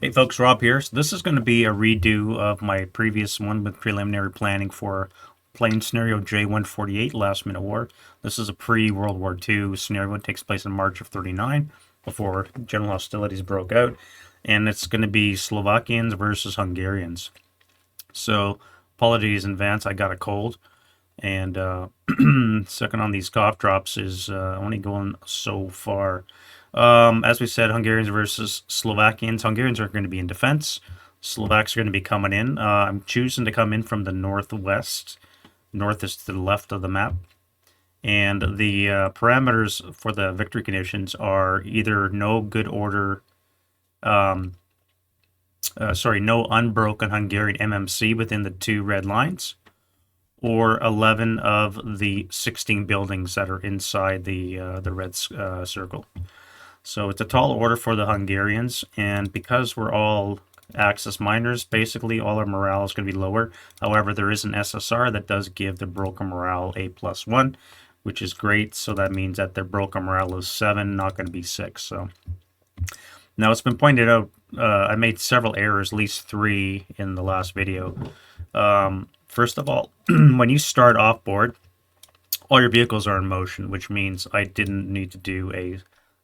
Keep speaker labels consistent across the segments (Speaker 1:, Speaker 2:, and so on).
Speaker 1: Hey folks, Rob here. So this is going to be a redo of my previous one with preliminary planning for plane scenario J148, last minute war. This is a pre-World War II scenario. It takes place in March of 39 before general hostilities broke out. And it's going to be Slovakians versus Hungarians. So apologies in advance, I got a cold. And second on these cough drops is only going so far. As we said, Hungarians versus Slovakians. Hungarians are going to be in defense. Slovaks are going to be coming in. I'm choosing to come in from the northwest. North is to the left of the map. And the parameters for the victory conditions are either no good order, um, no unbroken Hungarian MMC within the two red lines, or 11 of the 16 buildings that are inside the red circle. So it's a tall order for the Hungarians, and because we're all Axis miners, basically all our morale is going to be lower. However, there is an SSR that does give the broken morale a +1, which is great. So that means that their broken morale is 7, not going to be 6. So now it's been pointed out, I made several errors, at least 3 in the last video. First of all, when you start off board, all your vehicles are in motion, which means I didn't need to do a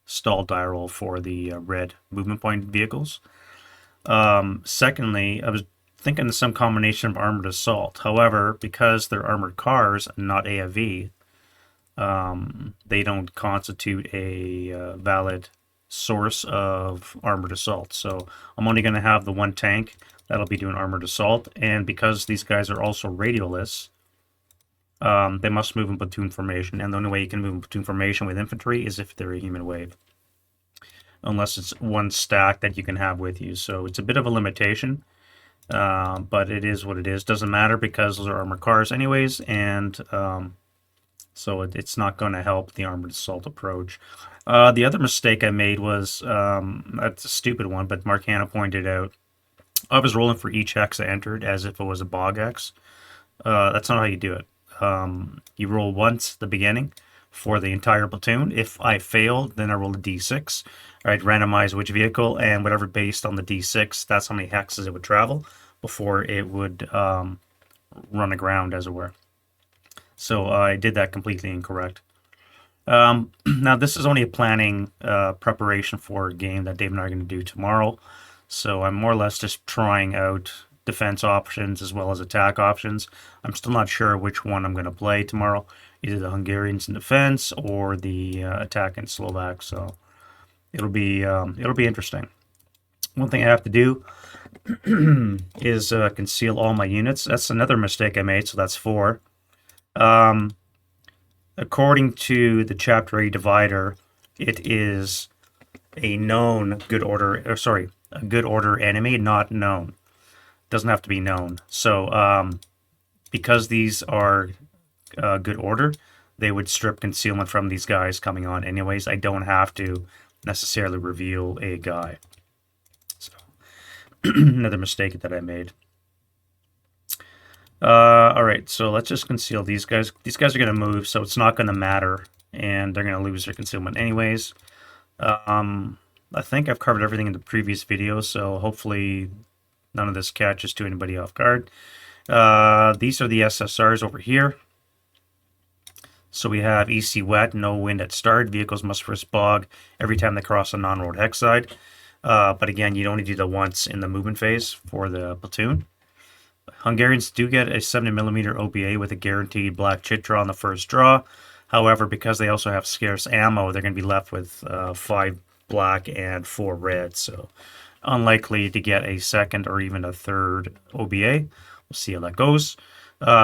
Speaker 1: stall die roll for the red movement point vehicles. Secondly, I was thinking of some combination of armored assault. However, because they're armored cars, not AFV, they don't constitute a valid source of armored assault. So I'm only going to have the one tank that'll be doing armored assault. And because these guys are also radialists, they must move in platoon formation. And the only way you can move in platoon formation with infantry is if they're a human wave, unless it's one stack that you can have with you. So it's a bit of a limitation, but it is what it is. Doesn't matter because those are armored cars anyways, and so it's not going to help the armored assault approach. The other mistake I made was, that's a stupid one, but Mark Hanna pointed out, I was rolling for each hex I entered as if it was a bog hex. That's not how you do it. You roll once at the beginning for the entire platoon. If I failed, then I roll a d6. I'd randomize which vehicle, and whatever based on the d6, that's how many hexes it would travel before it would run aground, as it were. So I did that completely incorrect. Now, this is only a planning preparation for a game that Dave and I are going to do tomorrow. So I'm more or less just trying out defense options as well as attack options. I'm still not sure which one I'm going to play tomorrow, either the Hungarians in defense or the attack in Slovak. So it'll be interesting. One thing I have to do is conceal all my units. That's another mistake I made. So that's 4. According to the Chapter A divider, it is a known good order, or sorry, a good order enemy, not known. Doesn't have to be known. So because these are good order, they would strip concealment from these guys coming on anyways. I don't have to necessarily reveal a guy. So another mistake that I made. All right, so let's just conceal these guys. These guys are going to move, so it's not going to matter, and they're going to lose their concealment anyways. I think I've covered everything in the previous video, so hopefully none of this catches to anybody off guard. These are the SSRs over here. So we have EC wet, no wind at start. Vehicles must first bog every time they cross a non-road hex side. But again, you only do the once in the movement phase for the platoon. Hungarians do get a 70mm OBA with a guaranteed black chit draw on the first draw. However, because they also have scarce ammo, they're going to be left with 5 black and 4 red. So unlikely to get a second or even a third OBA. We'll see how that goes.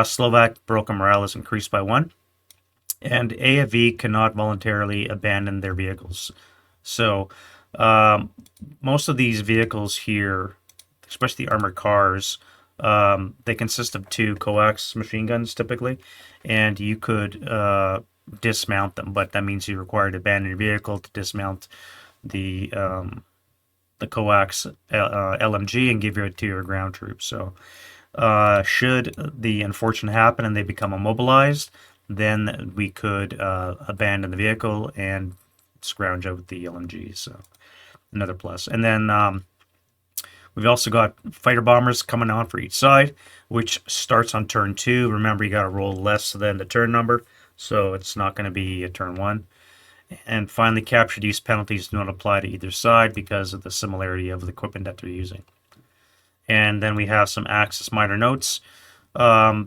Speaker 1: Slovak broken morale is increased by 1. And AFV cannot voluntarily abandon their vehicles. So most of these vehicles here, especially armored cars, they consist of 2 coax machine guns typically, and you could dismount them, but that means you're required to abandon your vehicle to dismount the coax LMG and give it to your ground troops. So should the unfortunate happen and they become immobilized, then we could abandon the vehicle and scrounge out the LMG. So another plus. And then We've also got fighter bombers coming on for each side, which starts on turn 2. Remember, you got to roll less than the turn number, so it's not going to be a turn 1. And finally, captured use penalties do not apply to either side because of the similarity of the equipment that they're using. And then we have some Axis minor notes.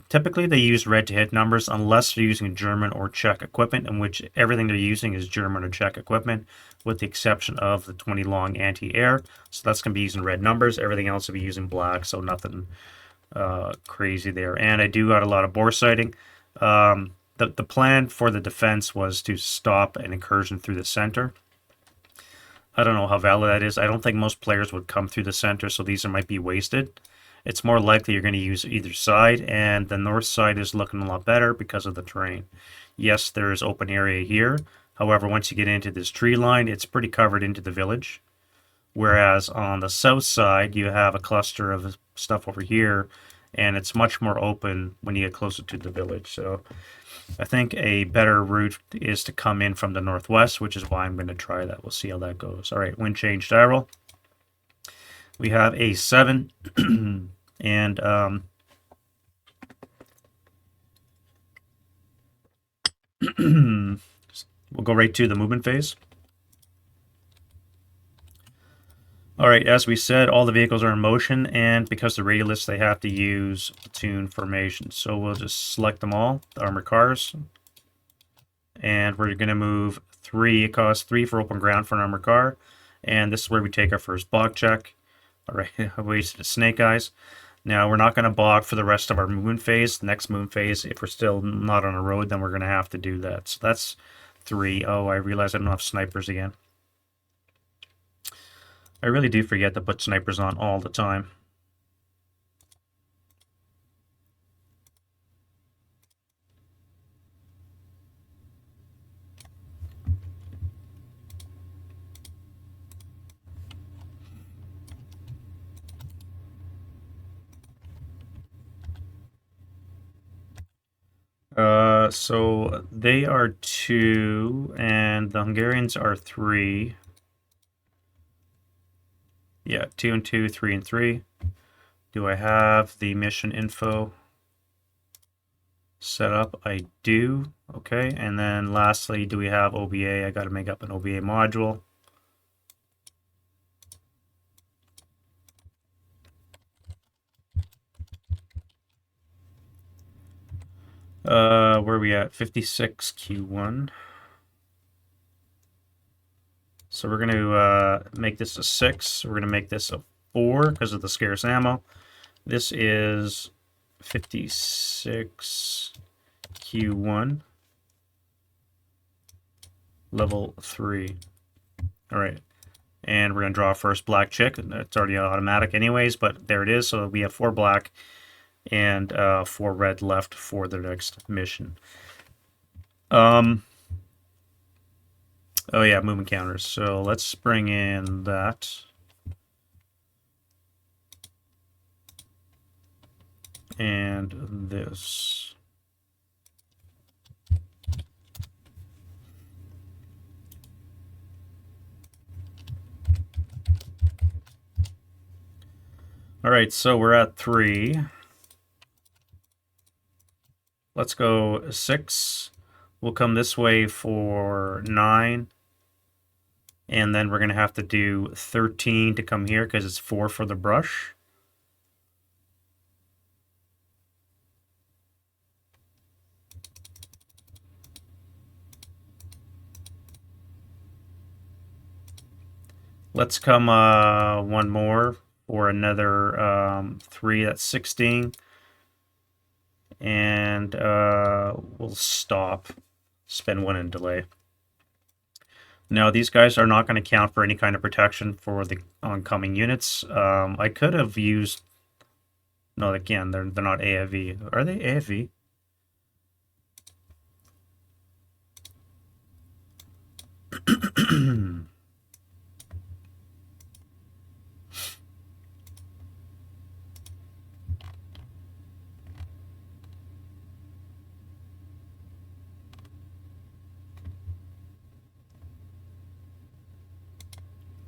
Speaker 1: Typically, they use red to hit numbers unless they're using German or Czech equipment, in which everything they're using is German or Czech equipment, with the exception of the 20 long anti-air. So that's going to be using red numbers. Everything else will be using black, so nothing crazy there. And I do got a lot of bore sighting. The plan for the defense was to stop an incursion through the center. I don't know how valid that is. I don't think most players would come through the center, so these might be wasted. It's more likely you're going to use either side, and the north side is looking a lot better because of the terrain. Yes, there is open area here. However, once you get into this tree line, it's pretty covered into the village. Whereas on the south side, you have a cluster of stuff over here, and it's much more open when you get closer to the village. So I think a better route is to come in from the northwest, which is why I'm going to try that. We'll see how that goes. All right, wind change die roll. We have a 7, and we'll go right to the movement phase. All right, as we said, all the vehicles are in motion, and because they're radialists, they have to use platoon formation. So we'll just select them all, the armored cars, and we're going to move 3. It costs 3 for open ground for an armored car, and this is where we take our first block check. All right, I wasted a snake eyes. Now, we're not going to block for the rest of our movement phase. The next movement phase, if we're still not on a road, then we're going to have to do that. So that's 3. Oh, I realize I don't have snipers again. I really do forget to put snipers on all the time. So they are 2, and the Hungarians are 3. Yeah, 2 and 2, 3 and 3. Do I have the mission info set up? I do. Okay, and then lastly, do we have OBA? I got to make up an OBA module. Where are we at? 56 Q1. So we're going to make this a 6. We're going to make this a 4 because of the scarce ammo. This is 56 Q1. Level 3. All right. And we're going to draw our first black chick. It's already automatic anyways, but there it is. So we have 4 black and 4 red left for the next mission. Oh yeah, movement counters. So let's bring in that. And this. All right, so we're at 3. Let's go 6. We'll come this way for 9. And then we're going to have to do 13 to come here because it's 4 for the brush. Let's come one more for another 3. That's 16. And we'll stop. Spend 1 in delay. Now, these guys are not going to count for any kind of protection for the oncoming units. I could have used... No, again, they're not AFV. Are they AFV?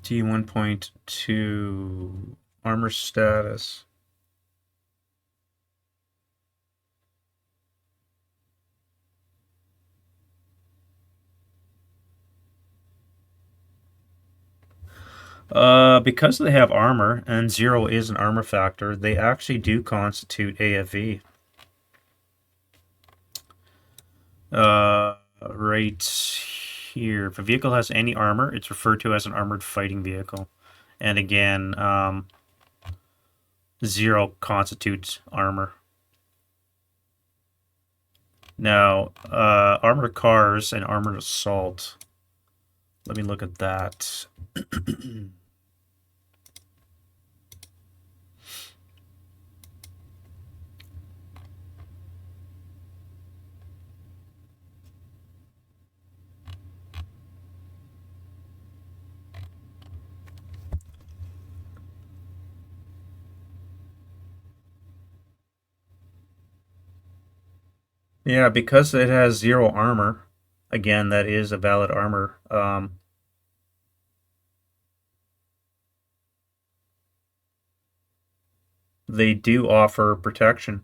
Speaker 1: T1.2. Armor status. Because they have armor, and 0 is an armor factor, they actually do constitute AFV. Right here. If a vehicle has any armor, it's referred to as an armored fighting vehicle. And again, 0 constitutes armor. Now, armored cars and armored assault. Let me look at that. Yeah, because it has 0 armor, again, that is a valid armor. They do offer protection.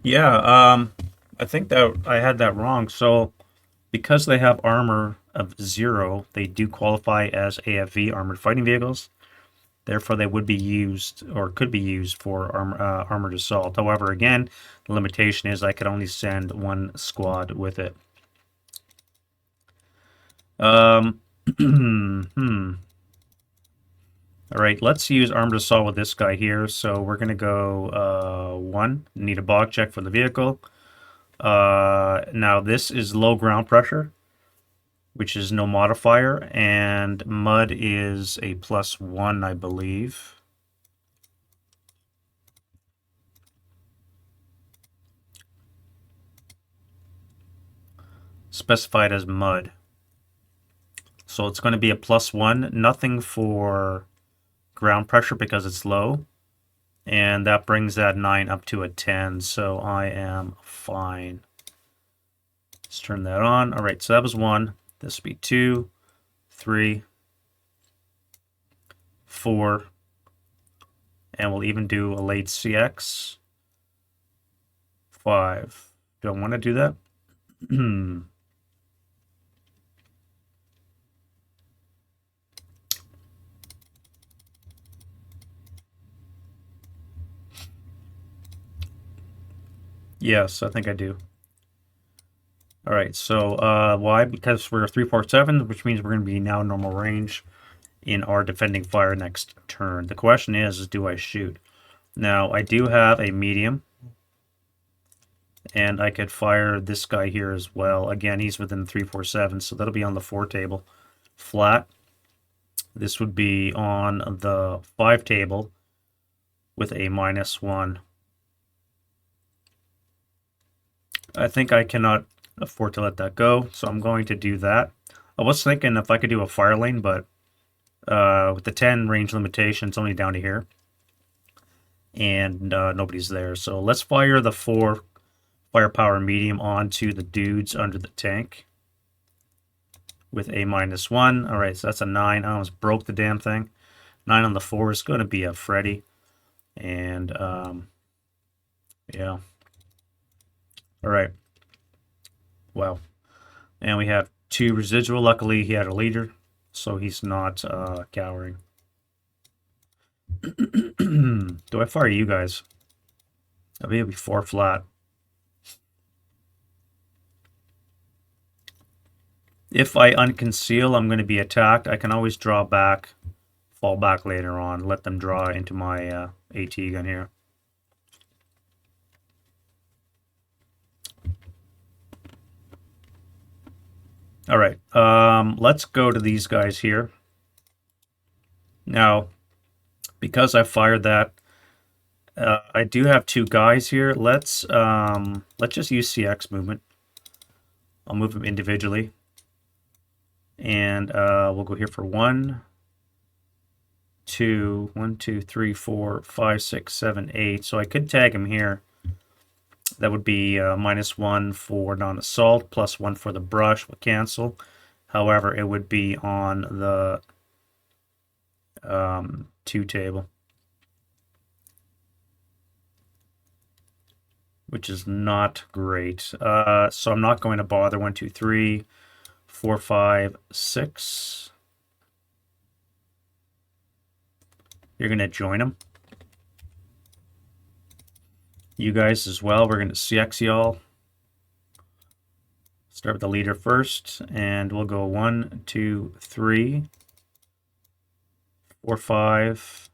Speaker 1: Yeah, I think that I had that wrong. So, because they have armor of 0, they do qualify as AFV, armored fighting vehicles. Therefore, they would be used or could be used for armored assault. However, again, the limitation is I could only send 1 squad with it. All right, let's use armored assault with this guy here. So we're going to go 1. Need a bog check for the vehicle. Now this is low ground pressure, which is no modifier, and mud is a +1, I believe. Specified as mud. So it's going to be a +1, nothing for ground pressure because it's low. And that brings that 9 up to a 10, so I am fine. Let's turn that on. All right, so that was 1. This will be 2, 3, 4, and we'll even do a late CX. 5. Do I want to do that? Yes, I think I do. All right, so why? Because we're 347, which means we're going to be now normal range in our defending fire next turn. The question is do I shoot? Now, I do have a medium, and I could fire this guy here as well. Again, he's within 347, so that'll be on the 4 table. Flat. This would be on the 5 table with a -1. I think I cannot afford to let that go, so I'm going to do that. I was thinking if I could do a fire lane, but with the 10 range limitation, it's only down to here. And nobody's there. So let's fire the 4 firepower medium onto the dudes under the tank with a -1. All right, so that's a 9. I almost broke the damn thing. 9 on the 4 is going to be a Freddy. And yeah. All right. Wow. And we have 2 residual. Luckily, he had a leader, so he's not cowering. Do I fire you guys? I mean, it'll be 4 flat. If I unconceal, I'm going to be attacked. I can always draw back, fall back later on, let them draw into my AT gun here. All right, let's go to these guys here. Now, because I fired that, I do have two guys here. Let's just use CX movement. I'll move them individually, and we'll go here for 1, 2, 1, 2, 3, 4, 5, 6, 7, 8. So I could tag him here. That would be -1 for non-assault, +1 for the brush, will cancel. However, it would be on the 2 table, which is not great. So I'm not going to bother. 1, 2, 3, 4, 5, 6. You're going to join them. You guys as well. We're going to CX y'all. Start with the leader first, and we'll go 1, 2, 3, 4, 5.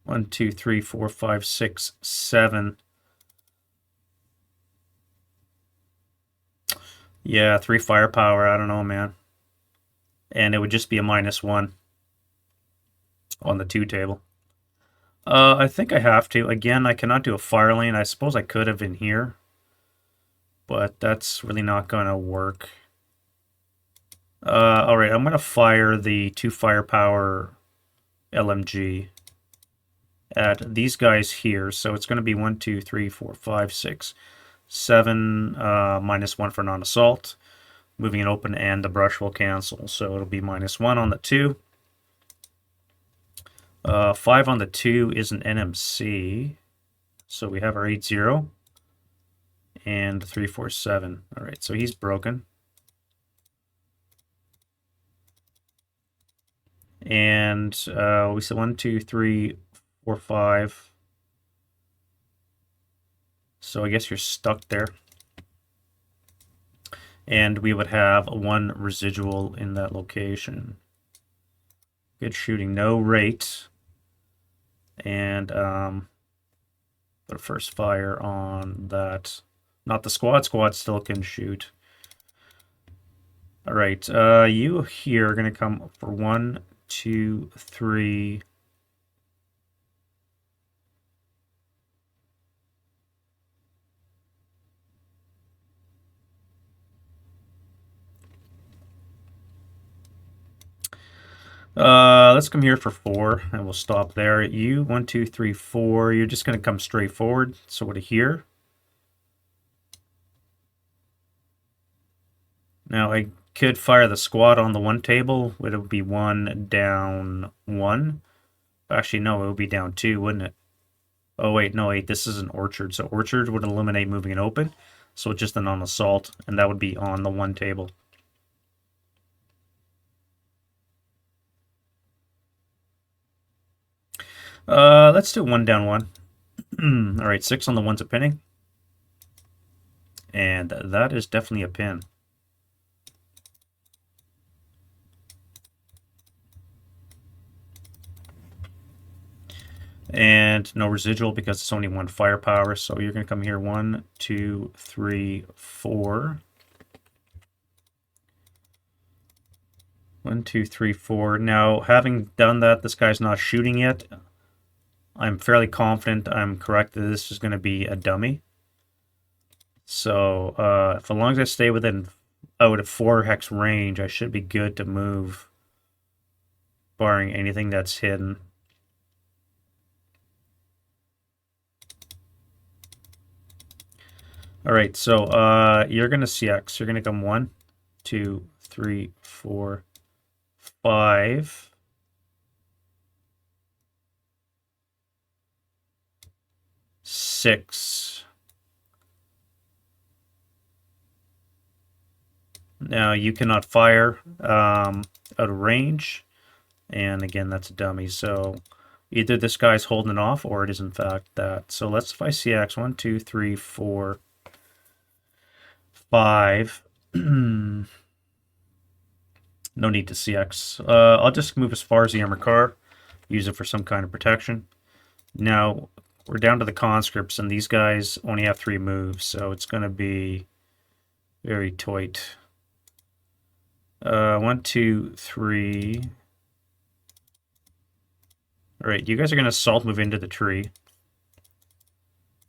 Speaker 1: 1, 2, 3, 4, 5, 6, 7. Yeah, 3 firepower. I don't know, man. And it would just be a -1 on the 2 table. I think I have to. Again, I cannot do a fire lane. I suppose I could have in here, but that's really not going to work. All right, I'm going to fire the 2 firepower LMG at these guys here. So it's going to be 1, 2, 3, 4, 5, 6, 7, -1 for non-assault. Moving it open, and the brush will cancel. So it'll be -1 on the 2. 5 on the 2 is an NMC. So we have our 8-0 and 3-4-7. All right, so he's broken. And we said 1, 2, 3, 4, 5. So I guess you're stuck there. And we would have 1 residual in that location. Good shooting, no rate. And put a first fire on that. Not the squad. Squad still can shoot. All right, you here are going to come for 1, 2, 3. Let's come here for 4, and we'll stop there. You 1, 2, 3, 4. You're just going to come straight forward. So to here. Now I could fire the squad on the 1 table. It would be 1 down 1. Actually, no, it would be down 2, wouldn't it? Oh wait, no wait. This is an orchard. So orchard would eliminate moving it open. So just a non-assault, and that would be on the 1 table. Let's do 1 down 1. All right, 6 on the 1's a pinning. And that is definitely a pin. And no residual because it's only 1 firepower. So you're going to come here 1, 2, 3, 4. 1, 2, 3, 4. Now, having done that, this guy's not shooting yet. I'm fairly confident I'm correct that this is going to be a dummy. So, as long as I stay within out of 4 hex range, I should be good to move, barring anything that's hidden. All right, so you're going to CX. You're going to come 1, 2, 3, 4, 5. 6. Now you cannot fire out of range, and again that's a dummy. So Either this guy's holding off or it is in fact that. So let's if I CX 1, 2, 3, 4, 5. No need to CX. I'll just move as far as the armored car, use it for some kind of protection. Now we're down to the conscripts, and these guys only have 3 moves, so it's going to be very tight. 1, 2, 3. All right, you guys are going to assault move into the tree.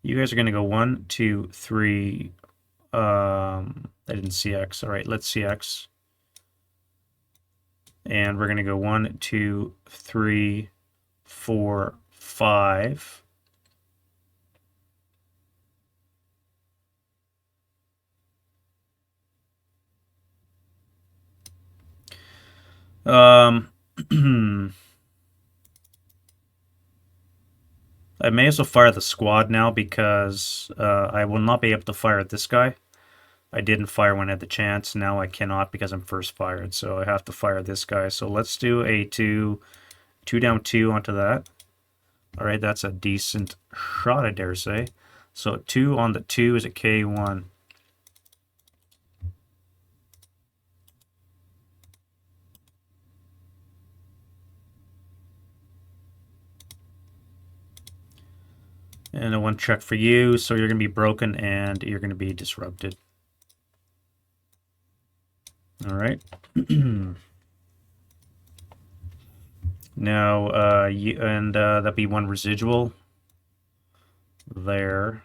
Speaker 1: You guys are going to go 1, 2, 3. I didn't CX. All right, let's CX. And we're going to go 1, 2, 3, 4, 5. I may as well fire the squad now because I will not be able to fire at this guy. I didn't fire when I had the chance. Now I cannot because I'm first fired. So I have to fire this guy. So let's do a 2 down 2 onto that. All right, that's a decent shot, I dare say. So 2 on the 2 is a K1. And a 1 check for you. So you're going to be broken and you're going to be disrupted. All right. Now, that'd be 1 residual. There.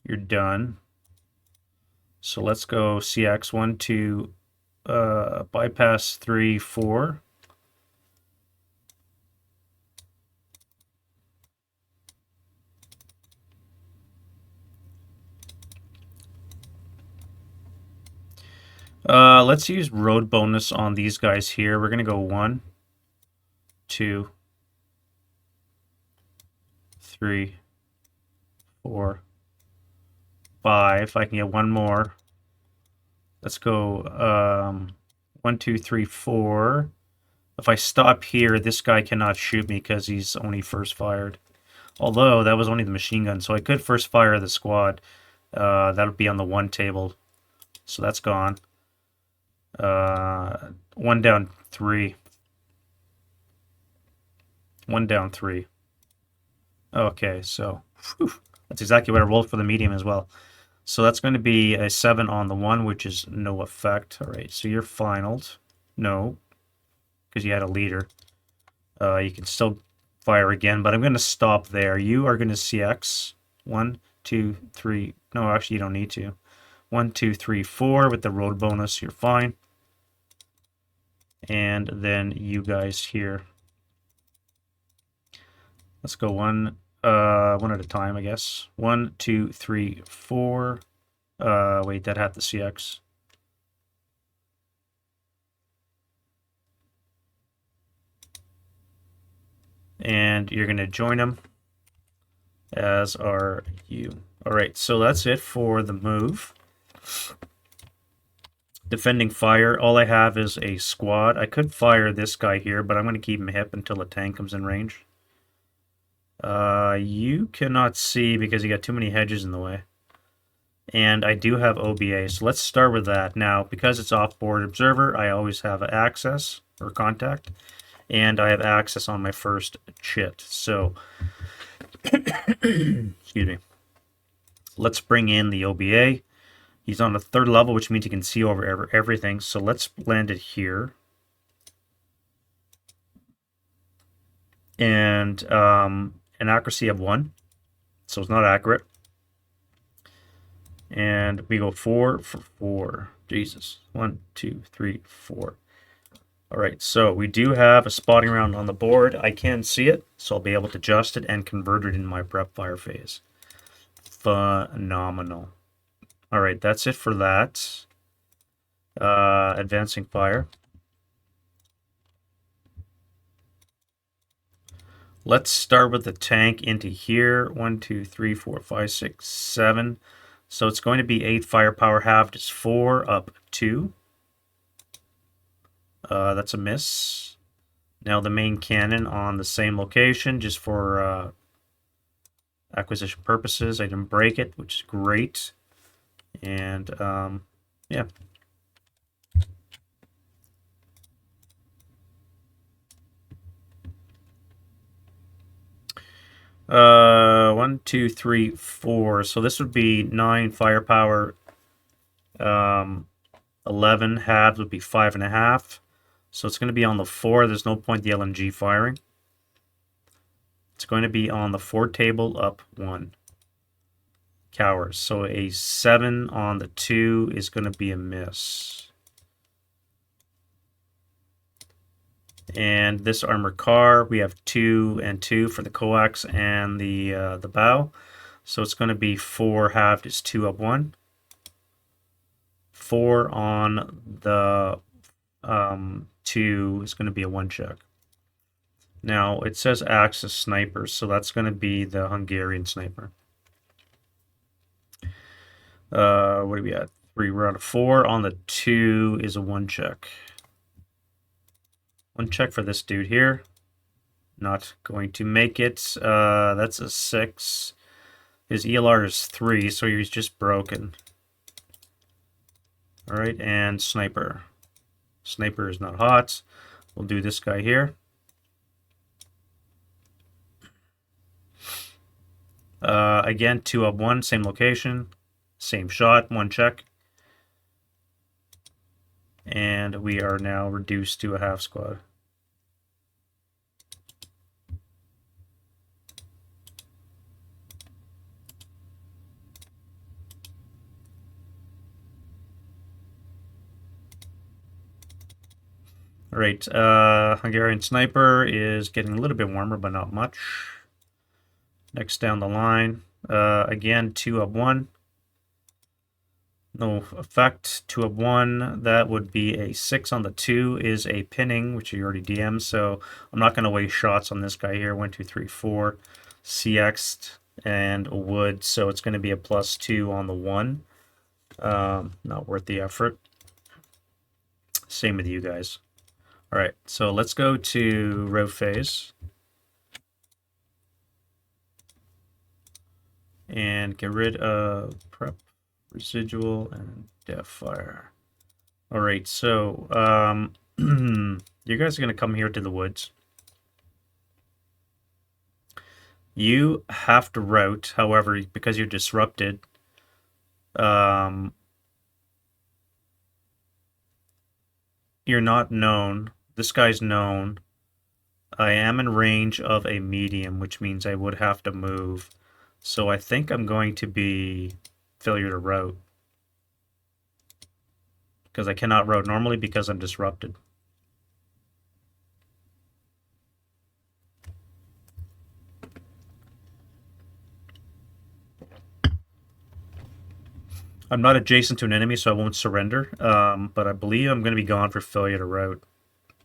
Speaker 1: You're done. So let's go CX 1, 2, bypass 3, 4. Let's use road bonus on these guys here. We're gonna go 1, 2, 3, 4, 5. I can get 1 more. Let's go 1, 2, 3, 4. If I stop here, this guy cannot shoot me because he's only first fired. Although that was only the machine gun, so I could first fire the squad. That'll be on the 1 table, so that's gone. 1 down 3. 1 down 3. Okay, so whew, that's exactly what I rolled for the medium as well. So that's going to be a 7 on the 1, which is no effect. All right, so you're finaled. No, because you had a leader. You can still fire again, but I'm going to stop there. You are going to CX 1, 2, 3. No, actually, you don't need to. 1, 2, 3, 4 with the road bonus. You're fine. And then you guys here. Let's go one at a time, I guess. 1, 2, 3, 4. Wait, that had the CX. And you're going to join them, as are you. All right, so that's it for the move. Defending fire, all I have is a squad. I could fire this guy here, but I'm going to keep him hip until the tank comes in range. You cannot see because you got too many hedges in the way. And I do have OBA, so let's start with that. Now, because it's off-board observer, I always have access or contact, and I have access on my first chit. So, excuse me. Let's bring in the OBA. He's on the 3rd level, which means he can see over everything. So let's land it here. And an accuracy of 1, so it's not accurate. And we go 4 for 4. Jesus. 1, 2, 3, 4. All right, so we do have a spotting round on the board. I can see it, so I'll be able to adjust it and convert it in my prep fire phase. Phenomenal. All right, that's it for that. Advancing fire. Let's start with the tank into here. 1, 2, 3, 4, 5, 6, 7. So it's going to be 8 firepower, halved is 4, up 2. That's a miss. Now the main cannon on the same location, just for acquisition purposes. I didn't break it, which is great. And yeah. One, two, three, four. So this would be 9 firepower. 11 halves would be 5.5. So it's going to be on the 4. There's no point the LMG firing. It's going to be on the 4 table up 1. Cowers. So a 7 on the 2 is going to be a miss. And this armored car, we have 2 and 2 for the coax and the bow. So it's going to be 4 halved is 2 up 1. 4 on the 2 is going to be a 1 check. Now it says Axis snipers, so that's going to be the Hungarian sniper. What do we at? 3. We're on a 4. On the 2 is a 1 check. 1 check for this dude here. Not going to make it. That's a 6. His ELR is 3, so he's just broken. Alright, and sniper. Sniper is not hot. We'll do this guy here. Again, 2 up 1, same location. Same shot, 1 check. And we are now reduced to a half squad. Alright, Hungarian sniper is getting a little bit warmer, but not much. Next down the line, again, 2 up 1. No effect, 2 up 1. That would be a 6 on the 2 is a pinning, which you already DM'd, so I'm not going to waste shots on this guy here. 1, 2, 3, 4. CX'd and wood, so it's going to be a +2 on the 1. Not worth the effort. Same with you guys. Alright, so let's go to road phase. And get rid of prep, residual, and def fire. Alright, so you guys are going to come here to the woods. You have to route, however, because you're disrupted, you're not known. This guy's known. I am in range of a medium, which means I would have to move. So I think I'm going to be failure to route. Because I cannot route normally because I'm disrupted. I'm not adjacent to an enemy, so I won't surrender. But I believe I'm going to be gone for failure to route.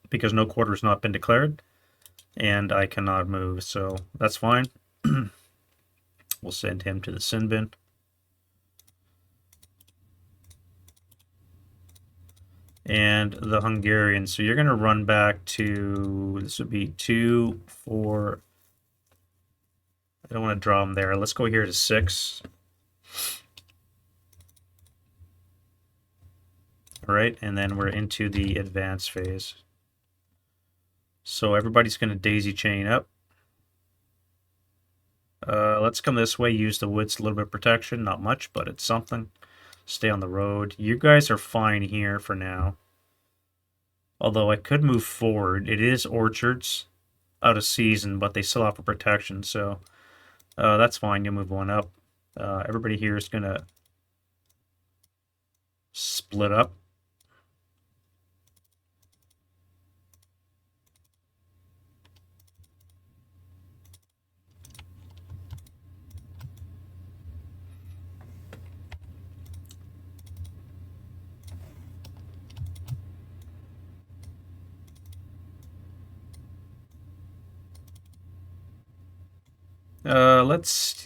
Speaker 1: Because no quarter has not been declared. And I cannot move, so that's fine. We'll send him to the sin bin. And the Hungarians. So you're going to run back to, this would be 2, 4. I don't want to draw them there. Let's go here to 6. All right, and then we're into the advanced phase. So everybody's going to daisy chain up. Let's come this way, use the woods, a little bit of protection. Not much, but it's something. Stay on the road. You guys are fine here for now. Although I could move forward. It is orchards out of season, but they still offer protection, so that's fine. You'll move one up. Everybody here is going to split up.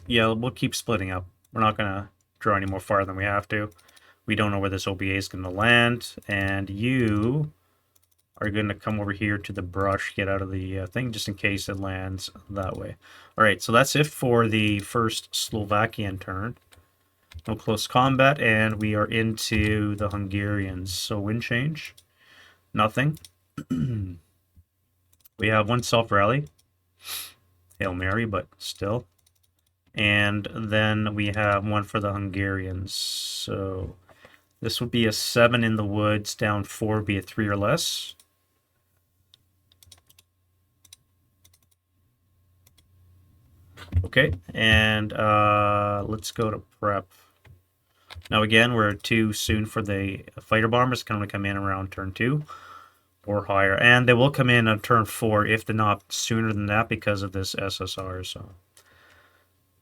Speaker 1: We'll keep splitting up. We're not going to draw any more far than we have to. We don't know where this OBA is going to land, and you are going to come over here to the brush, get out of the thing, just in case it lands that way. All right, so that's it for the first Slovakian turn. No close combat, and we are into the Hungarians. So wind change, nothing. We have one self-rally, Hail Mary, but still. And then we have one for the Hungarians. So this would be a 7 in the woods, down 4 would be a 3 or less. Okay, and let's go to prep. Now again, we're too soon for the fighter bombers. Going to come in around turn 2 or higher, and they will come in on turn 4 if they're not sooner than that because of this SSR. So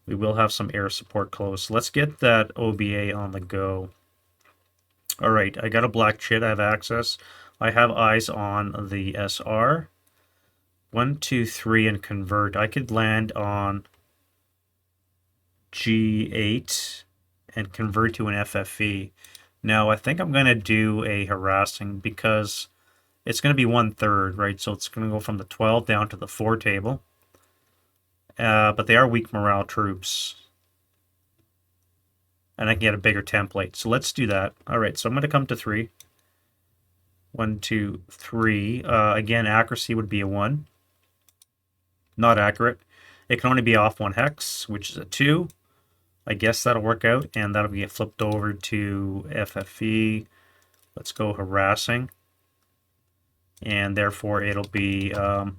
Speaker 1: we will have some air support close. Let's get that OBA on the go. All right, I got a black chit. I have access. I have eyes on the SR. 1, 2, 3, and convert. I could land on G8 and convert to an FFE. Now, I think I'm going to do a harassing because it's going to be 1/3, right? So it's going to go from the 12 down to the 4 table. But they are weak morale troops. And I can get a bigger template. So let's do that. All right, so I'm going to come to 3. 1, 2, 3. Again, accuracy would be a 1. Not accurate. It can only be off 1 hex, which is a 2. I guess that'll work out, and that'll get flipped over to FFE. Let's go harassing. And therefore, it'll be a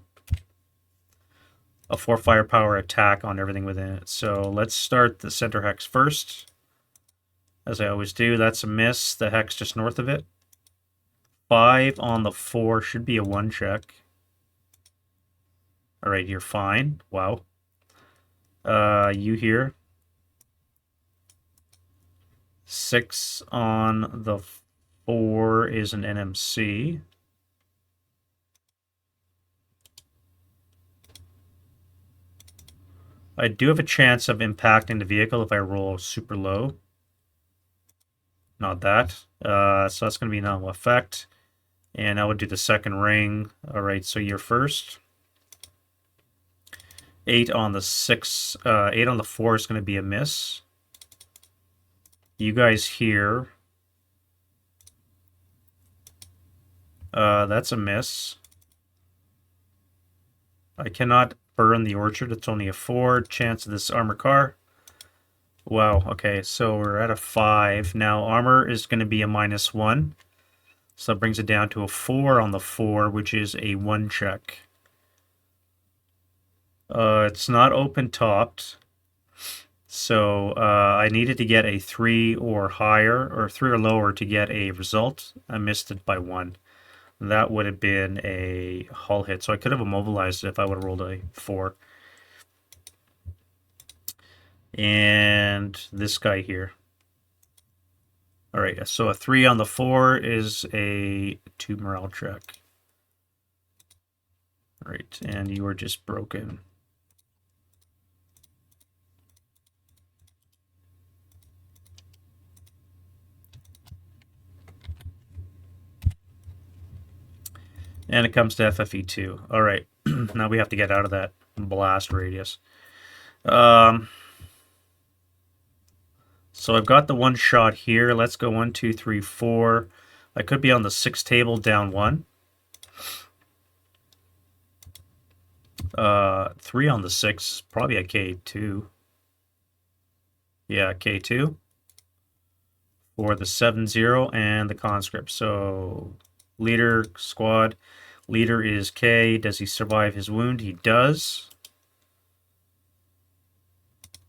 Speaker 1: 4 firepower attack on everything within it. So let's start the center hex first. As I always do, that's a miss. The hex just north of it. 5 on the 4 should be a 1 check. All right, you're fine. Wow. You here. 6 on the 4 is an NMC. I do have a chance of impacting the vehicle if I roll super low. Not that. So that's going to be no effect. And I would do the second ring. All right, so you're first. 8 on the 6. 8 on the 4 is going to be a miss. You guys here. That's a miss. I cannot burn the orchard. It's only a 4 chance of this armor car. Wow, okay, so we're at a 5. Now armor is going to be a -1. So that brings it down to a 4 on the 4, which is a 1 check. It's not open topped. So I needed to get a 3 or higher, or 3 or lower to get a result. I missed it by 1. That would have been a hull hit. So I could have immobilized it if I would have rolled a 4. And this guy here. All right, so a 3 on the 4 is a 2 morale check. All right, and you are just broken. And it comes to FFE2. All right, now we have to get out of that blast radius. So I've got the 1 shot here. Let's go 1, 2, 3, 4. I could be on the 6 table down 1. 3 on the 6, probably a K2. Yeah, K2. For the 7-0 and the conscript. So leader, squad. Leader is K. Does he survive his wound? He does.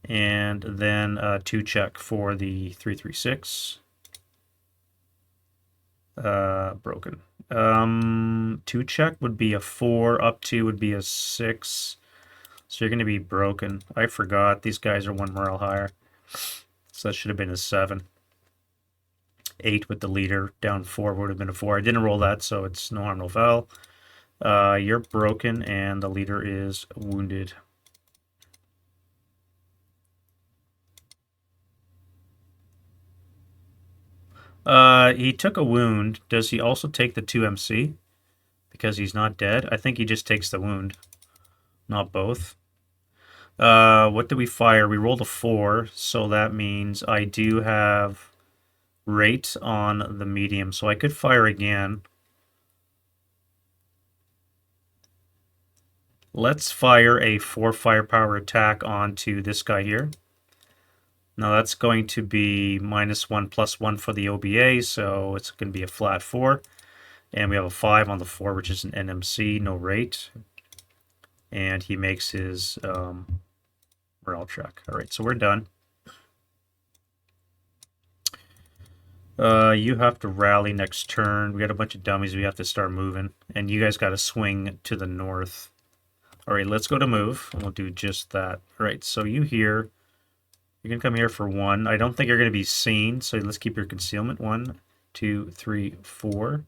Speaker 1: And then 2 check for the 336. Broken. 2 check would be a 4. Up 2 would be a 6. So you're going to be broken. I forgot. These guys are 1 morale higher. So that should have been a 7. 8 with the leader. Down 4 would have been a 4. I didn't roll that, so it's no harm, no foul. You're broken, and the leader is wounded. He took a wound. Does he also take the 2 MC? because he's not dead. I think he just takes the wound, not both. What did we fire? We rolled a 4, so that means I do have rate on the medium, so I could fire again. Let's fire a 4 firepower attack onto this guy here. Now that's going to be -1 +1 for the OBA, so it's going to be a flat 4. And we have a 5 on the 4, which is an NMC, no rate. And he makes his morale check. All right, so we're done. You have to rally next turn. We got a bunch of dummies. We have to start moving. And you guys got to swing to the north. All right, let's go to move. And we'll do just that. All right, so you here. You can come here for 1. I don't think you're going to be seen, so let's keep your concealment. 1, 2, 3, 4.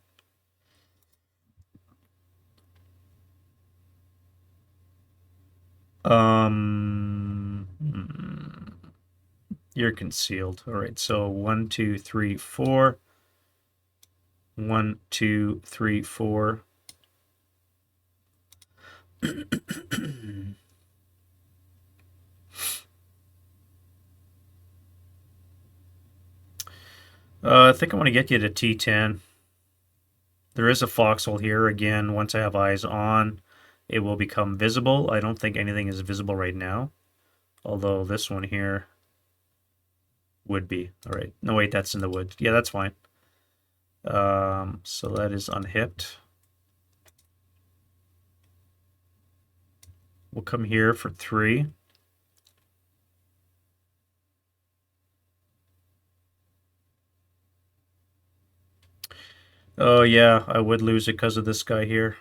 Speaker 1: You're concealed. All right, so 1, 2, 3, 4. 1, 2, 3, 4. I think I want to get you to T10. There is a foxhole here. Again, once I have eyes on, it will become visible. I don't think anything is visible right now. Although this one here would be. All right. No, wait, that's in the woods. Yeah, that's fine. So that is unhipped. We'll come here for 3. Oh yeah, I would lose it because of this guy here.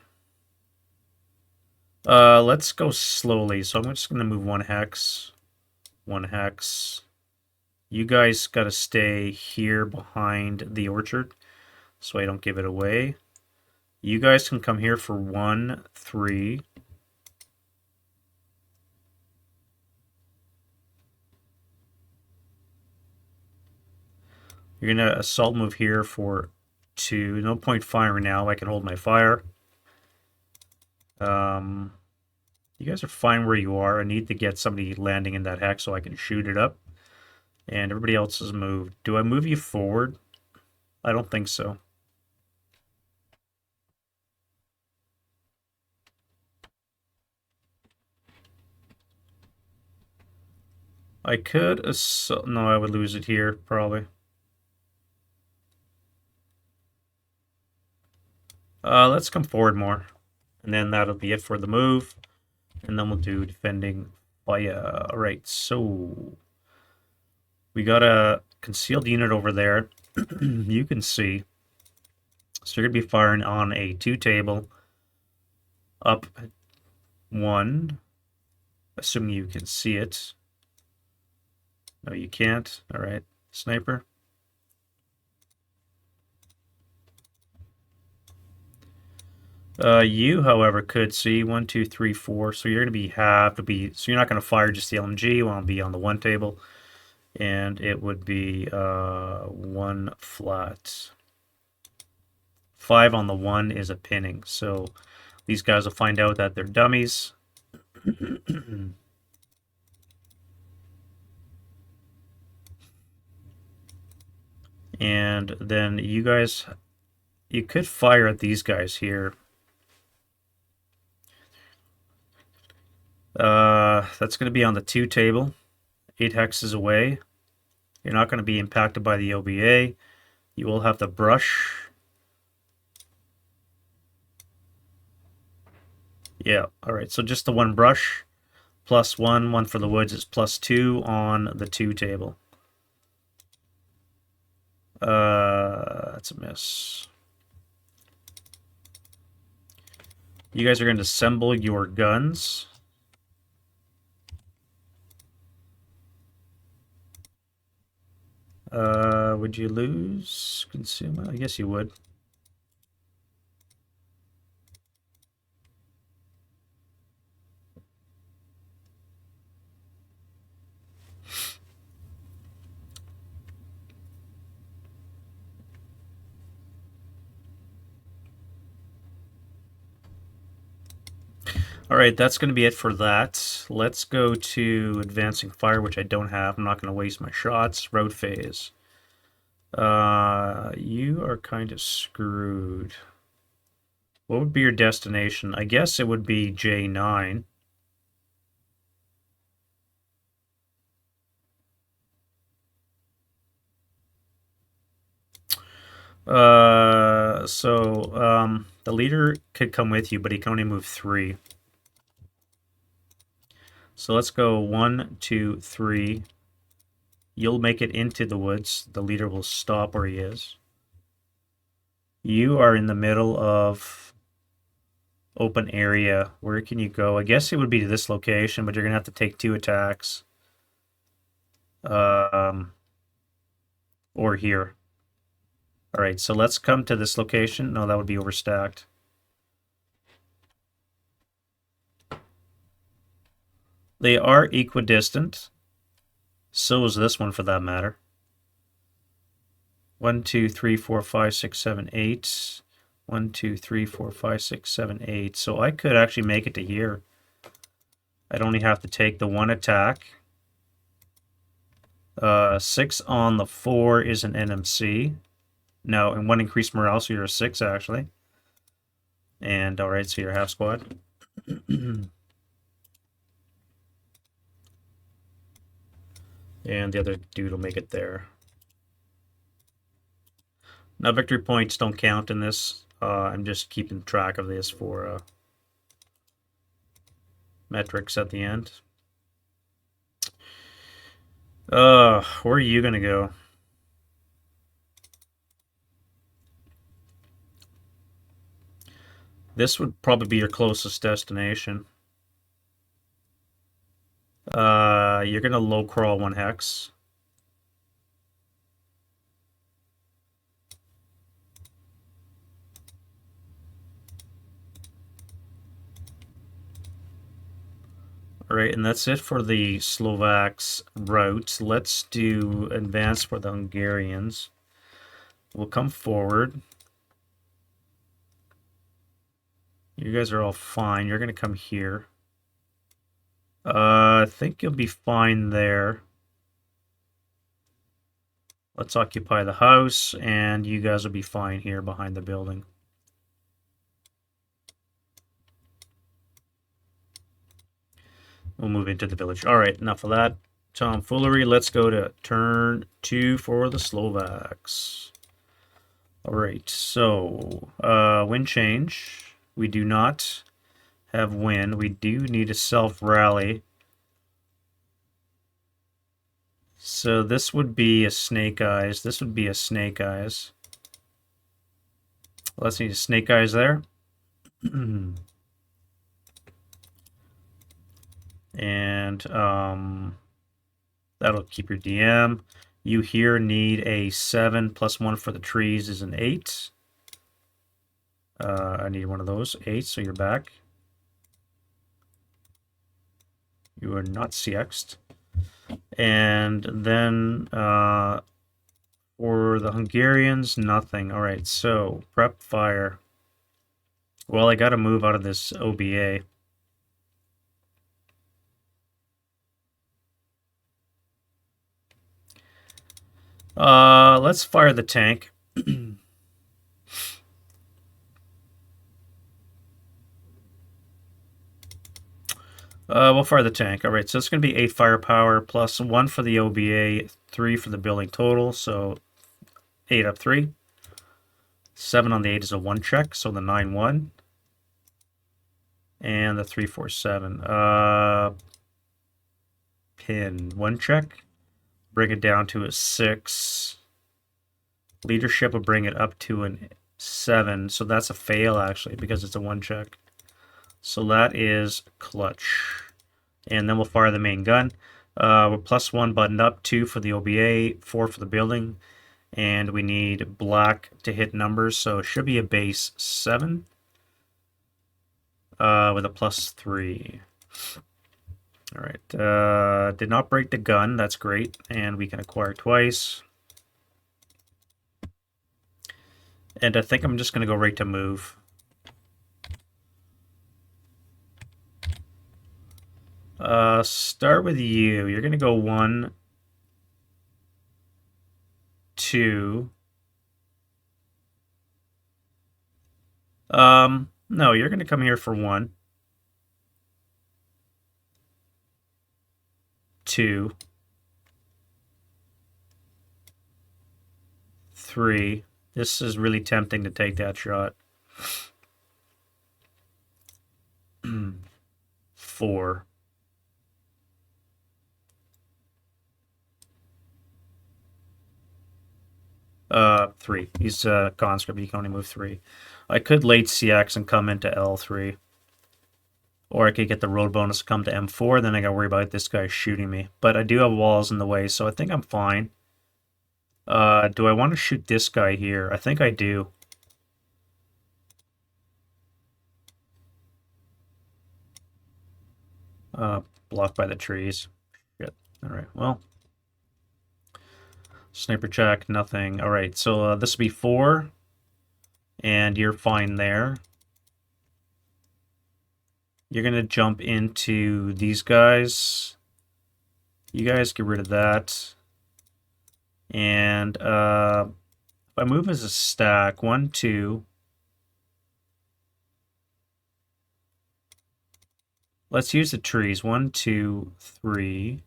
Speaker 1: Let's go slowly. So I'm just going to move 1 hex. 1 hex. You guys got to stay here behind the orchard so I don't give it away. You guys can come here for 1, 3. You're going to assault move here for 2. No point firing now. I can hold my fire. You guys are fine where you are. I need to get somebody landing in that hex so I can shoot it up. And everybody else has moved. Do I move you forward? I don't think so. I could assault. No, I would lose it here, probably. Let's come forward more. And then that'll be it for the move. And then we'll do defending fire. Alright, so we got a concealed unit over there. You can see. So you're going to be firing on a 2 table. Up 1. Assuming you can see it. No, you can't. Alright, sniper. You, however, could see 1, 2, 3, 4. So you're going to have to be. So you're not going to fire just the LMG. You want to be on the 1 table, and it would be 1 flat. 5 on the 1 is a pinning. So these guys will find out that they're dummies. And then you guys, you could fire at these guys here. That's going to be on the 2 table. 8 hexes away. You're not going to be impacted by the OBA. You will have to brush. Yeah, alright, so just the 1 brush. +1, 1 for the woods is +2 on the 2 table. That's a miss. You guys are going to assemble your guns. Would you lose consumer? I guess you would. All right, that's going to be it for that. Let's go to advancing fire, which I don't have. I'm not going to waste my shots. Road phase. You are kind of screwed. What would be your destination? I guess it would be J9. The leader could come with you, but he can only move 3. So let's go 1, 2, 3. You'll make it into the woods. The leader will stop where he is. You are in the middle of open area. Where can you go? I guess it would be to this location, but you're going to have to take 2 attacks. Or here. All right, so let's come to this location. No, that would be overstacked. They are equidistant. So is this one for that matter. 1, 2, 3, 4, 5, 6, 7, 8. 1, 2, 3, 4, 5, 6, 7, 8. So I could actually make it to here. I'd only have to take the 1 attack. 6 on the 4 is an NMC. No, and 1 increased morale, so you're a 6 actually. And alright, so you're half squad. And the other dude will make it there. Now, victory points don't count in this. I'm just keeping track of this for metrics at the end. Where are you going to go? This would probably be your closest destination. You're going to low crawl 1 hex. Alright, and that's it for the Slovaks route. Let's do advance for the Hungarians. We'll come forward. You guys are all fine. You're going to come here. I think you'll be fine there. Let's occupy the house, and you guys will be fine here behind the building. We'll move into the village. All right, enough of that tomfoolery. Let's go to turn 2 for the Slovaks. All right, so wind change. We do not have wind. We do need a self-rally. So this would be a snake eyes. This would be a snake eyes. Let's need a snake eyes there. And that'll keep your DM. You here need a 7 plus 1 for the trees is an 8. I need one of those 8, so you're back. You are not CX'd. And then for the Hungarians, nothing. All right, so prep fire. Well, I got to move out of this OBA. Let's fire the tank. We'll fire the tank. All right, so it's going to be 8 firepower plus 1 for the OBA, 3 for the building total, so 8 up 3. 7 on the 8 is a 1 check, so the 9-1. And the 3-4-7. Pin 1 check. Bring it down to a 6. Leadership will bring it up to a 7, so that's a fail actually because it's a 1 check. So that is clutch. And then we'll fire the main gun. We're plus 1 buttoned up, 2 for the OBA, 4 for the building. And we need black to hit numbers, so it should be a base 7 with a plus 3. All right, did not break the gun, that's great. And we can acquire twice. And I think I'm just going to go right to move. Start with you. You're gonna go 1, 2. No, you're gonna come here for 1, 2, 3. This is really tempting to take that shot. 4. 3. He's conscript. He can only move 3. I could late CX and come into L3. Or I could get the road bonus to come to M4. Then I gotta worry about this guy shooting me. But I do have walls in the way, so I think I'm fine. Do I want to shoot this guy here? I think I do. Blocked by the trees. Shit. Alright, well. Sniper check, nothing. Alright, so this will be 4. And you're fine there. You're going to jump into these guys. You guys get rid of that. And if I move as a stack, 1, 2. Let's use the trees. 1, 2, 3.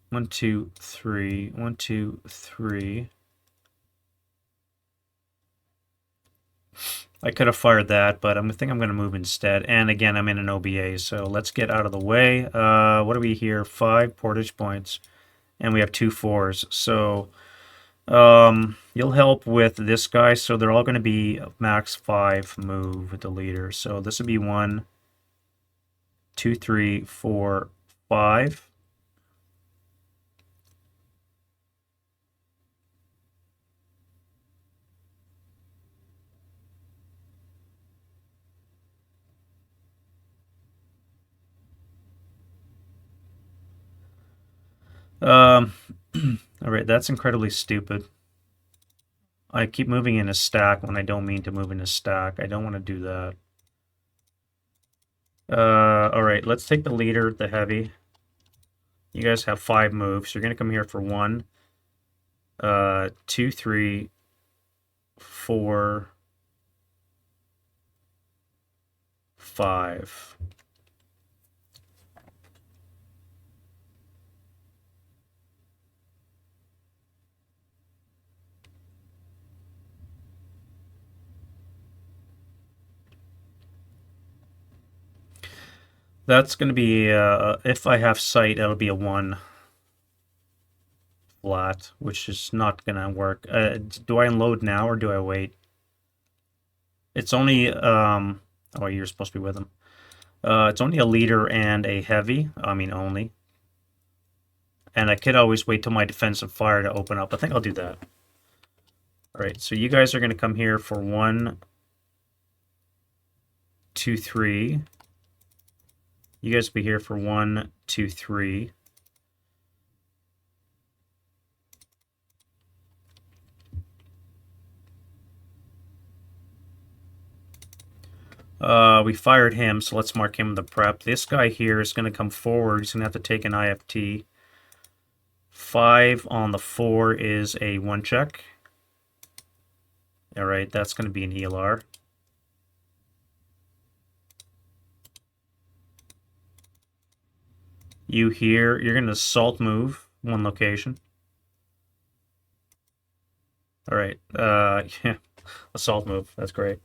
Speaker 1: 1, 2, 3. 1, 2, 3. I could have fired that, but I think I'm going to move instead. And again, I'm in an OBA, so let's get out of the way. What are we here? 5 portage points. And we have 2 4s. So you'll help with this guy. So they're all going to be max 5 move with the leader. So this would be 1, 2, 3, 4, 5. All right, that's incredibly stupid. I keep moving in a stack when I don't mean to move in a stack. I don't want to do that. All right, let's take the leader, the heavy. You guys have 5 moves. You're going to come here for 1, 2, 3, 4, 5. That's going to be, if I have sight, it'll be a 1 flat, which is not going to work. Do I unload now or do I wait? It's only, oh, you're supposed to be with him. It's only a leader and a heavy. I mean, only. And I could always wait till my defensive fire to open up. I think I'll do that. All right, so you guys are going to come here for 1, 2, 3. You guys will be here for 1, 2, 3. We fired him, so let's mark him the prep. This guy here is going to come forward. He's going to have to take an IFT. 5 on the 4 is a 1 check. All right, that's going to be an ELR. You here, you're going to assault move 1 location. All right, yeah, assault move. That's great.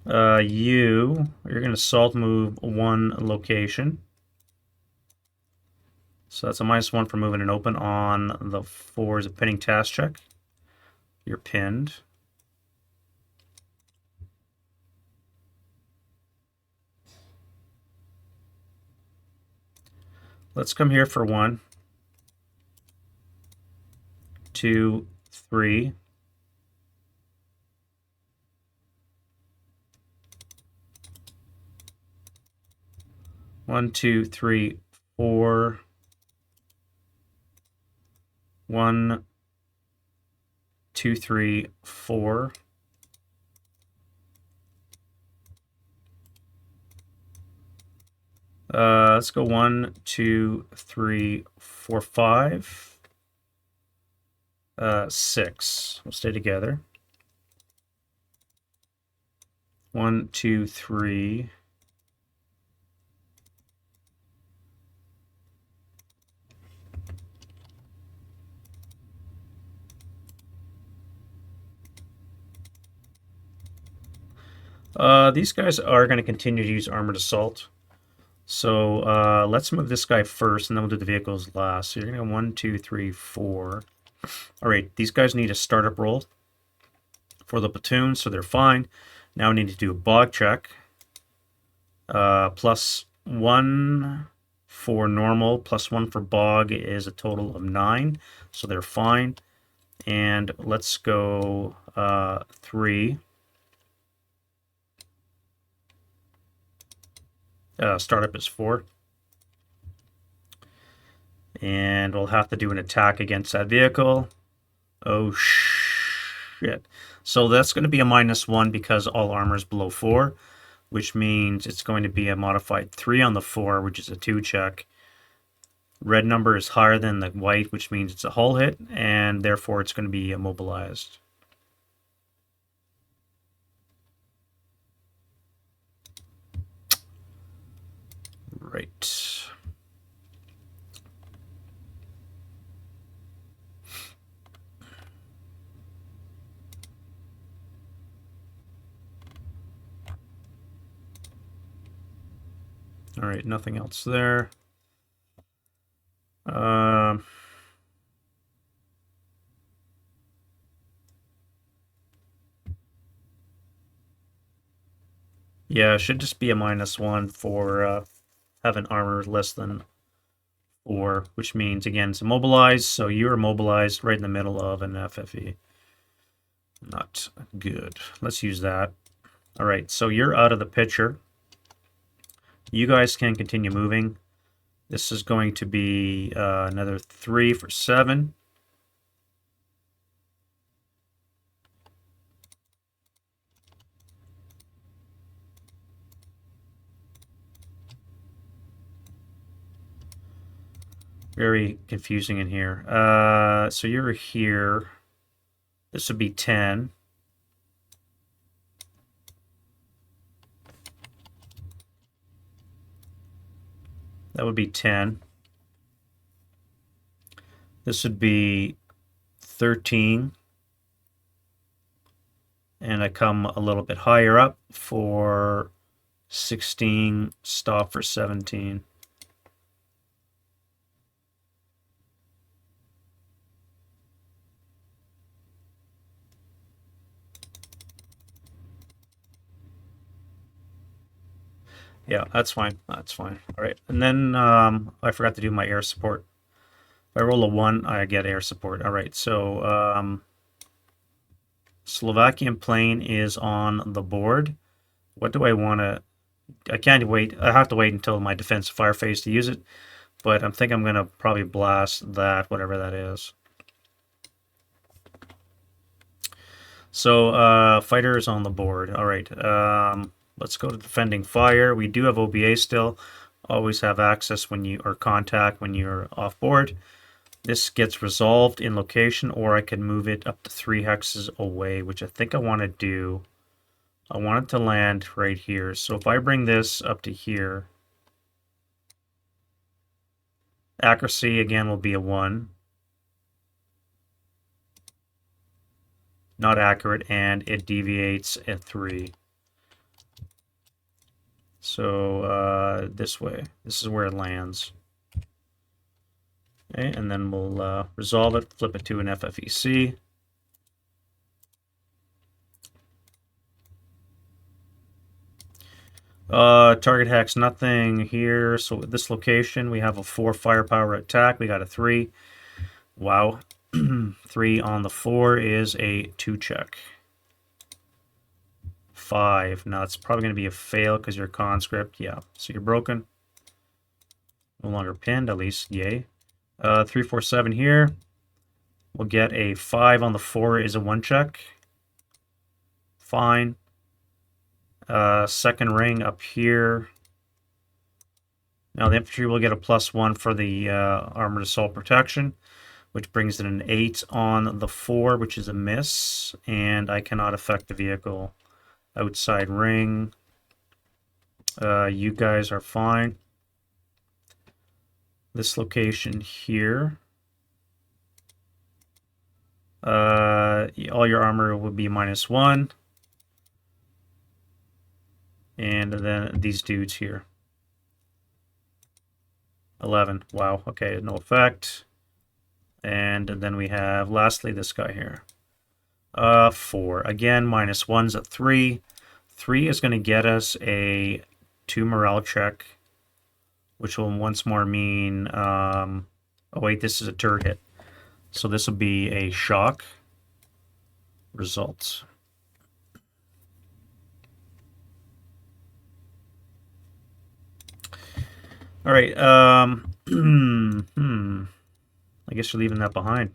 Speaker 1: You're going to assault move 1 location. So that's a -1 for moving and open. On the 4 is a pinning task check. You're pinned. Let's come here for 1, 2, 3. One, 2, 3, 4. 1, 2, 3, 4. Let's go 1, 2, 3, 4, 5, 6. We'll stay together. 1, 2, 3. These guys are going to continue to use armored assault. So let's move this guy first, and then we'll do the vehicles last. So you're going to go 1, 2, 3, 4. All right, these guys need a startup roll for the platoon, so they're fine. Now we need to do a bog check. +1 for normal, +1 for bog is a total of 9, so they're fine. And let's go 3. Startup is 4. And we'll have to do an attack against that vehicle. Oh, shit. So that's going to be a -1 because all armor is below 4, which means it's going to be a modified 3 on the 4, which is a 2 check. Red number is higher than the white, which means it's a hull hit, and therefore it's going to be immobilized. Right. All right, nothing else there. Yeah, it should just be a -1 for having armor less than 4, which means, again, it's immobilized, so you're immobilized right in the middle of an FFE. Not good. Let's use that. All right, so you're out of the picture. You guys can continue moving. This is going to be another 3 for 7. Very confusing in here. So you're here. This would be 10. That would be 10. This would be 13. And I come a little bit higher up for 16, stop for 17. Yeah, that's fine. That's fine. All right. And then I forgot to do my air support. If I roll a 1, I get air support. All right. So Slovakian plane is on the board. What do I want to... I can't wait. I have to wait until my defensive fire phase to use it. But I think I'm going to probably blast that, whatever that is. So fighter is on the board. All right. Let's go to defending fire. We do have OBA still. Always have access when you, or contact when you're off board. This gets resolved in location, or I can move it up to 3 hexes away, which I think I want to do. I want it to land right here. So if I bring this up to here, accuracy again will be a 1. Not accurate, and it deviates at 3. So this way. This is where it lands. Okay, and then we'll resolve it, flip it to an FFEC. Target hex, nothing here. So at this location, we have a 4 firepower attack. We got a 3. Wow. 3 on the 4 is a 2 check. 5. Now it's probably going to be a fail because you're conscript. Yeah, so you're broken. No longer pinned, at least. Yay. 3, 4, 7 here. We'll get a 5 on the 4 is a 1 check. Fine. Second ring up here. Now the infantry will get a +1 for the armored assault protection, which brings it an 8 on the 4, which is a miss, and I cannot affect the vehicle. Outside ring. You guys are fine. This location here. All your armor would be -1. And then these dudes here. 11. Wow, okay, no effect. And then we have, lastly, this guy here. 4. Again, -1's at 3. 3 is going to get us a 2 morale check, which will once more mean... oh wait, this is a turret hit. So this will be a shock. Results. All right. I guess you're leaving that behind.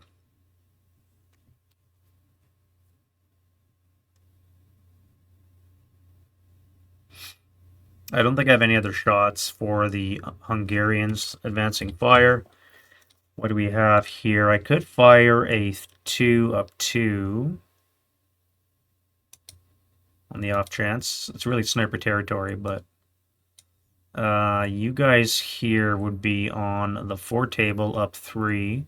Speaker 1: I don't think I have any other shots for the Hungarians advancing fire. What do we have here? I could fire a 2 up 2 on the off chance. It's really sniper territory, but you guys here would be on the 4 table up 3.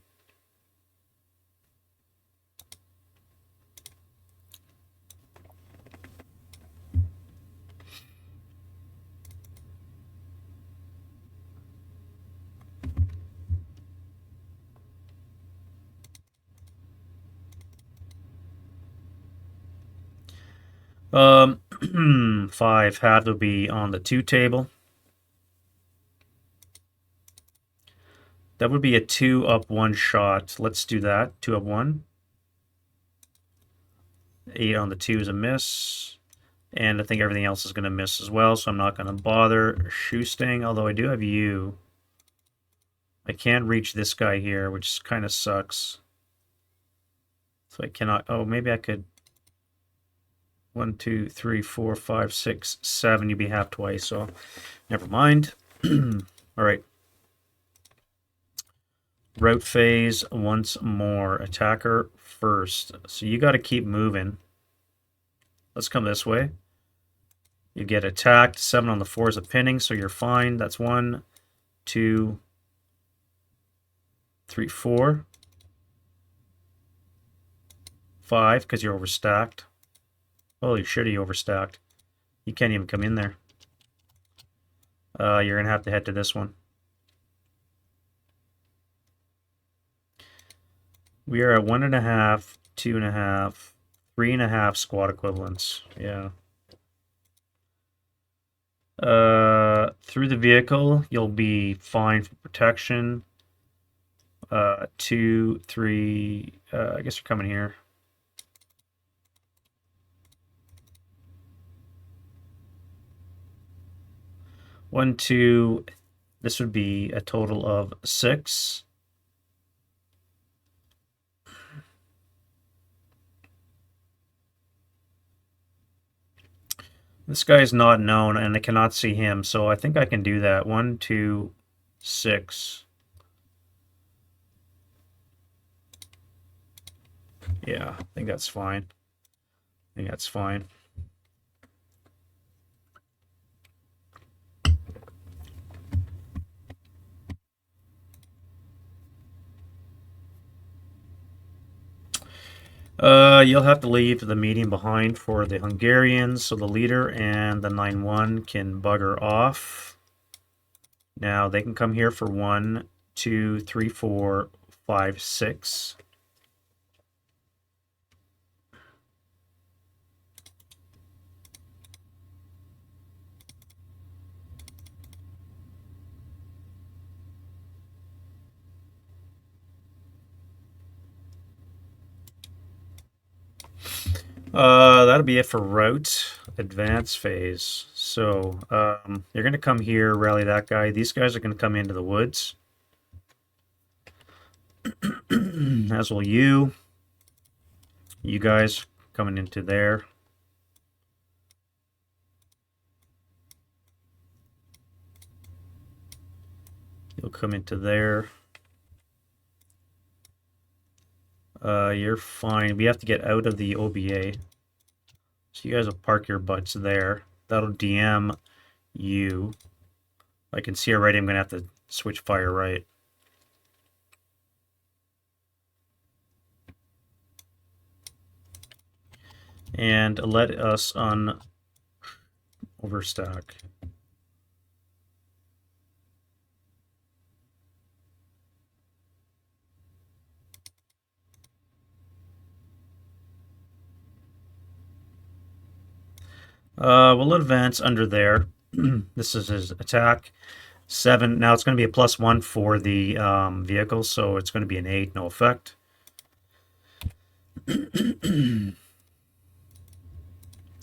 Speaker 1: Um, 5 had to be on the 2 table. That would be a 2 up 1 shot. Let's do that. 2 up 1. 8 on the 2 is a miss. And I think everything else is going to miss as well, so I'm not going to bother shooting, although I do have you. I can't reach this guy here, which kind of sucks. So I cannot... Oh, maybe I could... 1, 2, 3, 4, 5, 6, 7. You'd be half twice, so never mind. All right. Route phase once more. Attacker first. So you got to keep moving. Let's come this way. You get attacked. 7 on the 4 is a pinning, so you're fine. That's 1, 2, 3, 4, 5, because you're overstacked. Holy shit, you overstacked. You can't even come in there. You're going to have to head to this one. We are at 1.5, 2.5, 3.5 squad equivalents. Yeah. Through the vehicle, you'll be fine for protection. 2, 3, I guess you're coming here. One, 2, this would be a total of 6. This guy is not known, and I cannot see him, so I think I can do that. 1, 2, 6. Yeah, I think that's fine. I think that's fine. You'll have to leave the meeting behind for the Hungarians, so the leader and the 9-1 can bugger off. Now they can come here for 1, 2, 3, 4, 5, 6. That'll be it for route advance phase. So you're going to come here, rally that guy. These guys are going to come into the woods. As will you. You guys coming into there. You'll come into there. You're fine. We have to get out of the OBA. So you guys will park your butts there. That'll DM you. I can see already I'm going to have to switch fire right. And let us overstack. We'll advance under there. This is his attack. 7. Now it's going to be a +1 for the vehicle, so it's going to be an 8, no effect.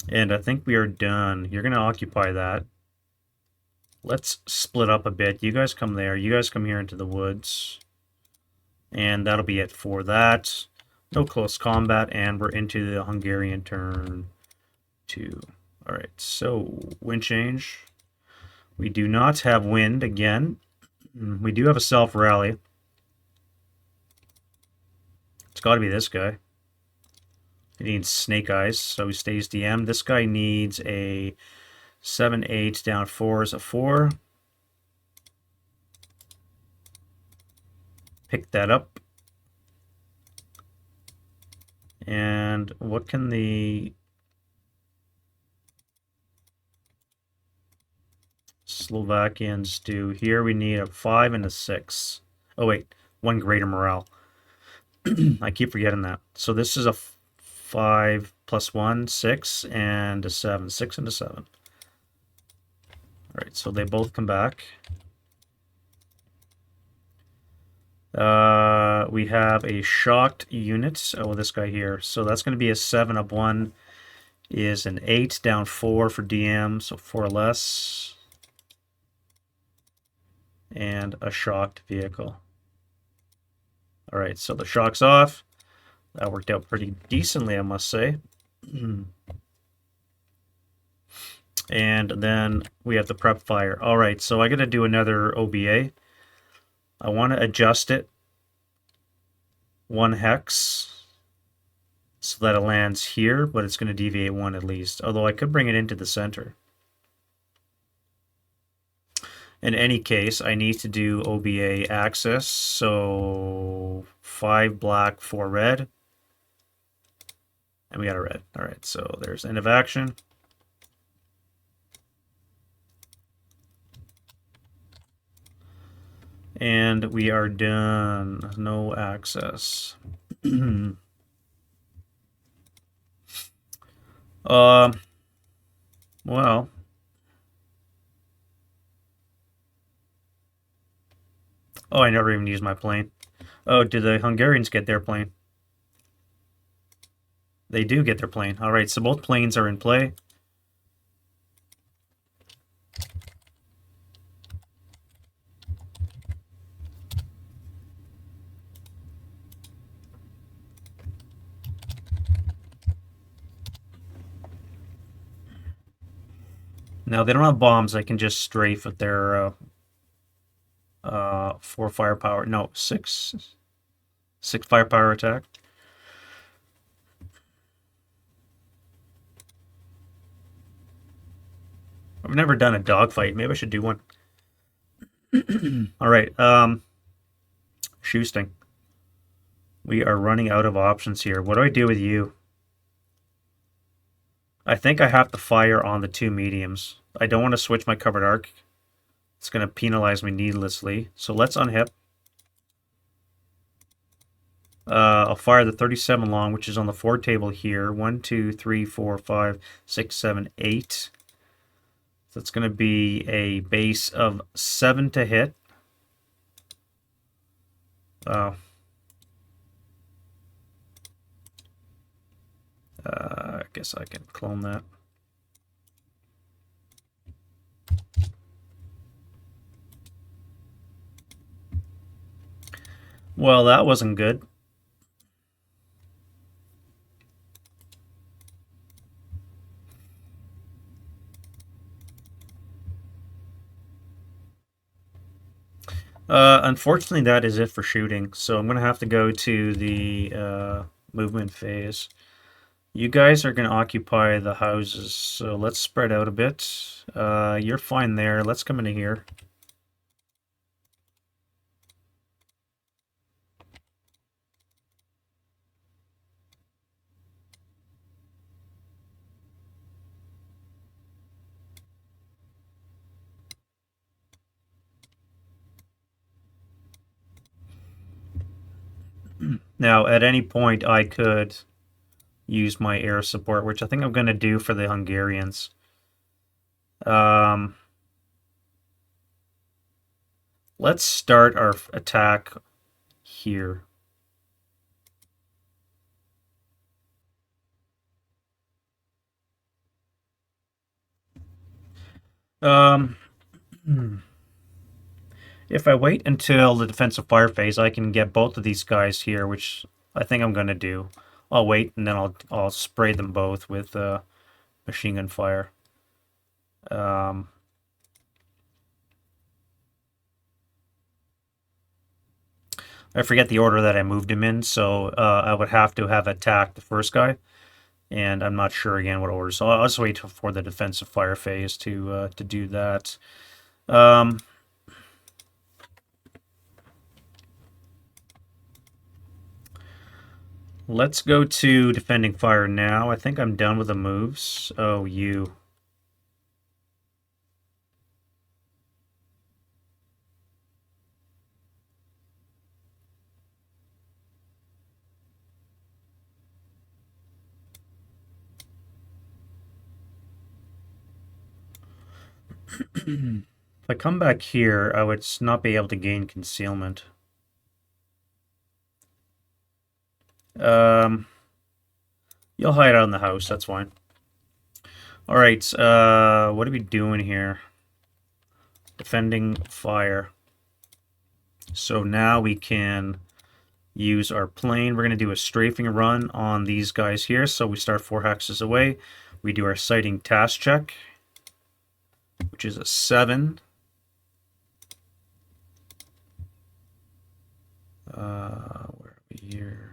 Speaker 1: And I think we are done. You're going to occupy that. Let's split up a bit. You guys come there. You guys come here into the woods. And that'll be it for that. No close combat, and we're into the Hungarian turn 2. Alright, so wind change. We do not have wind again. We do have a self-rally. It's got to be this guy. He needs snake eyes, so he stays DM. This guy needs a 7-8 down 4 is a 4. Pick that up. And what can the Slovakians do? Here we need a 5 and a 6. Oh wait, 1 greater morale. I keep forgetting that. So this is a 5 + 1, 6, and a 7. 6 and a 7. Alright, so they both come back. We have a shocked unit. Oh, this guy here. So that's going to be a 7 up 1 is an 8 down 4 for DM, so 4 less. And a shocked vehicle. Alright, so the shock's off. That worked out pretty decently, I must say. And then we have the prep fire. Alright, so I got to do another OBA. I want to adjust it 1 hex so that it lands here, but it's going to deviate 1 at least. Although I could bring it into the center. In any case, I need to do OBA access, so 5 black, 4 red. And we got a red. Alright, so there's end of action. And we are done. No access. Well. Oh, I never even used my plane. Oh, did the Hungarians get their plane? They do get their plane. Alright, so both planes are in play. Now, they don't have bombs. I can just strafe with their 4 firepower. No, 6 firepower attack. I've never done a dogfight. Maybe I should do one. Alright, Shoosting. We are running out of options here. What do I do with you? I think I have to fire on the 2 mediums. I don't want to switch my covered arc. It's going to penalize me needlessly. So let's unhip. I'll fire the 37 long, which is on the 4 table here. 1, 2, 3, 4, 5, 6, 7, 8. So it's going to be a base of 7 to hit. I guess I can clone that. Well, that wasn't good. Unfortunately, that is it for shooting. So I'm gonna have to go to the movement phase. You guys are gonna occupy the houses, so let's spread out a bit. You're fine there. Let's come into here. Now, at any point, I could use my air support, which I think I'm gonna do for the Hungarians. Um, let's start our attack here. Um, if I wait until the defensive fire phase, I can get both of these guys here, which I think I'm gonna do. I'll wait and then I'll spray them both with machine gun fire. Um, I forget the order that I moved him in, so I would have to have attacked the first guy, and I'm not sure again what order. So I'll just wait for the defensive fire phase to do that. Um, let's go to defending fire now. I think I'm done with the moves. Oh, you. If I come back here, I would not be able to gain concealment. Um, you'll hide out in the house. That's fine. All right. What are we doing here? Defending fire. So now we can use our plane. We're going to do a strafing run on these guys here. So we start 4 hexes away. We do our sighting task check, which is a 7. Where are we here?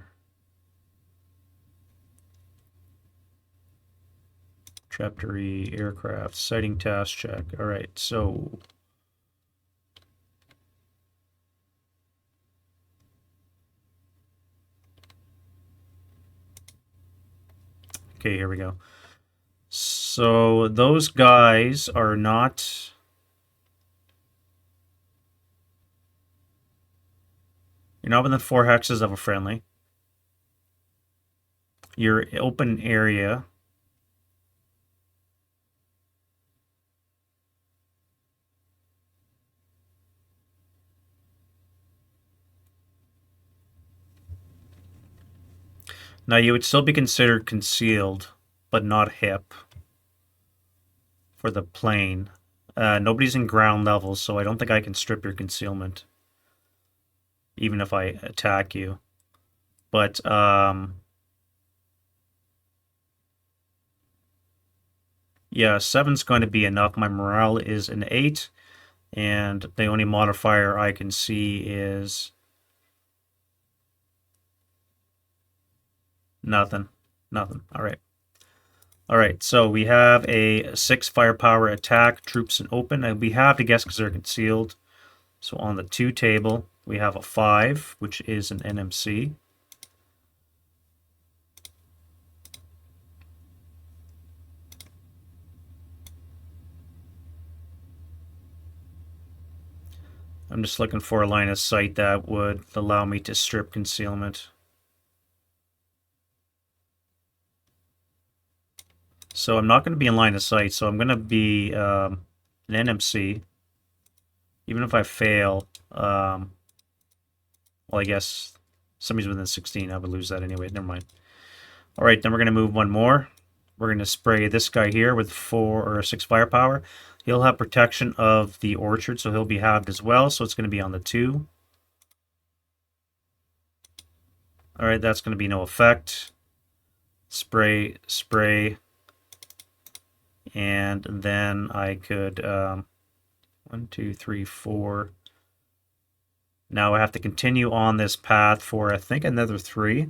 Speaker 1: Chapter E, aircraft, sighting task check. All right, so okay, here we go. So those guys are not. You're not within 4 hexes of a friendly. Your open area. Now you would still be considered concealed, but not hip for the plane. Nobody's in ground level, so I don't think I can strip your concealment, even if I attack you. But yeah, 7's going to be enough. My morale is an 8, and the only modifier I can see is nothing. Nothing. All right. All right, so we have a 6 firepower attack, troops in open, and we have to guess because they're concealed. So on the 2 table, we have a 5, which is an NMC. I'm just looking for a line of sight that would allow me to strip concealment. So I'm not going to be in line of sight, so I'm going to be an NMC. Even if I fail, well, I guess somebody's within 16, I would lose that anyway. Never mind. All right, then we're going to move one more. We're going to spray this guy here with 4 or 6 firepower. He'll have protection of the orchard, so he'll be halved as well. So it's going to be on the 2. All right, that's going to be no effect. Spray, spray. And then I could 1, 2, 3, 4. Now I have to continue on this path for, I think, another 3.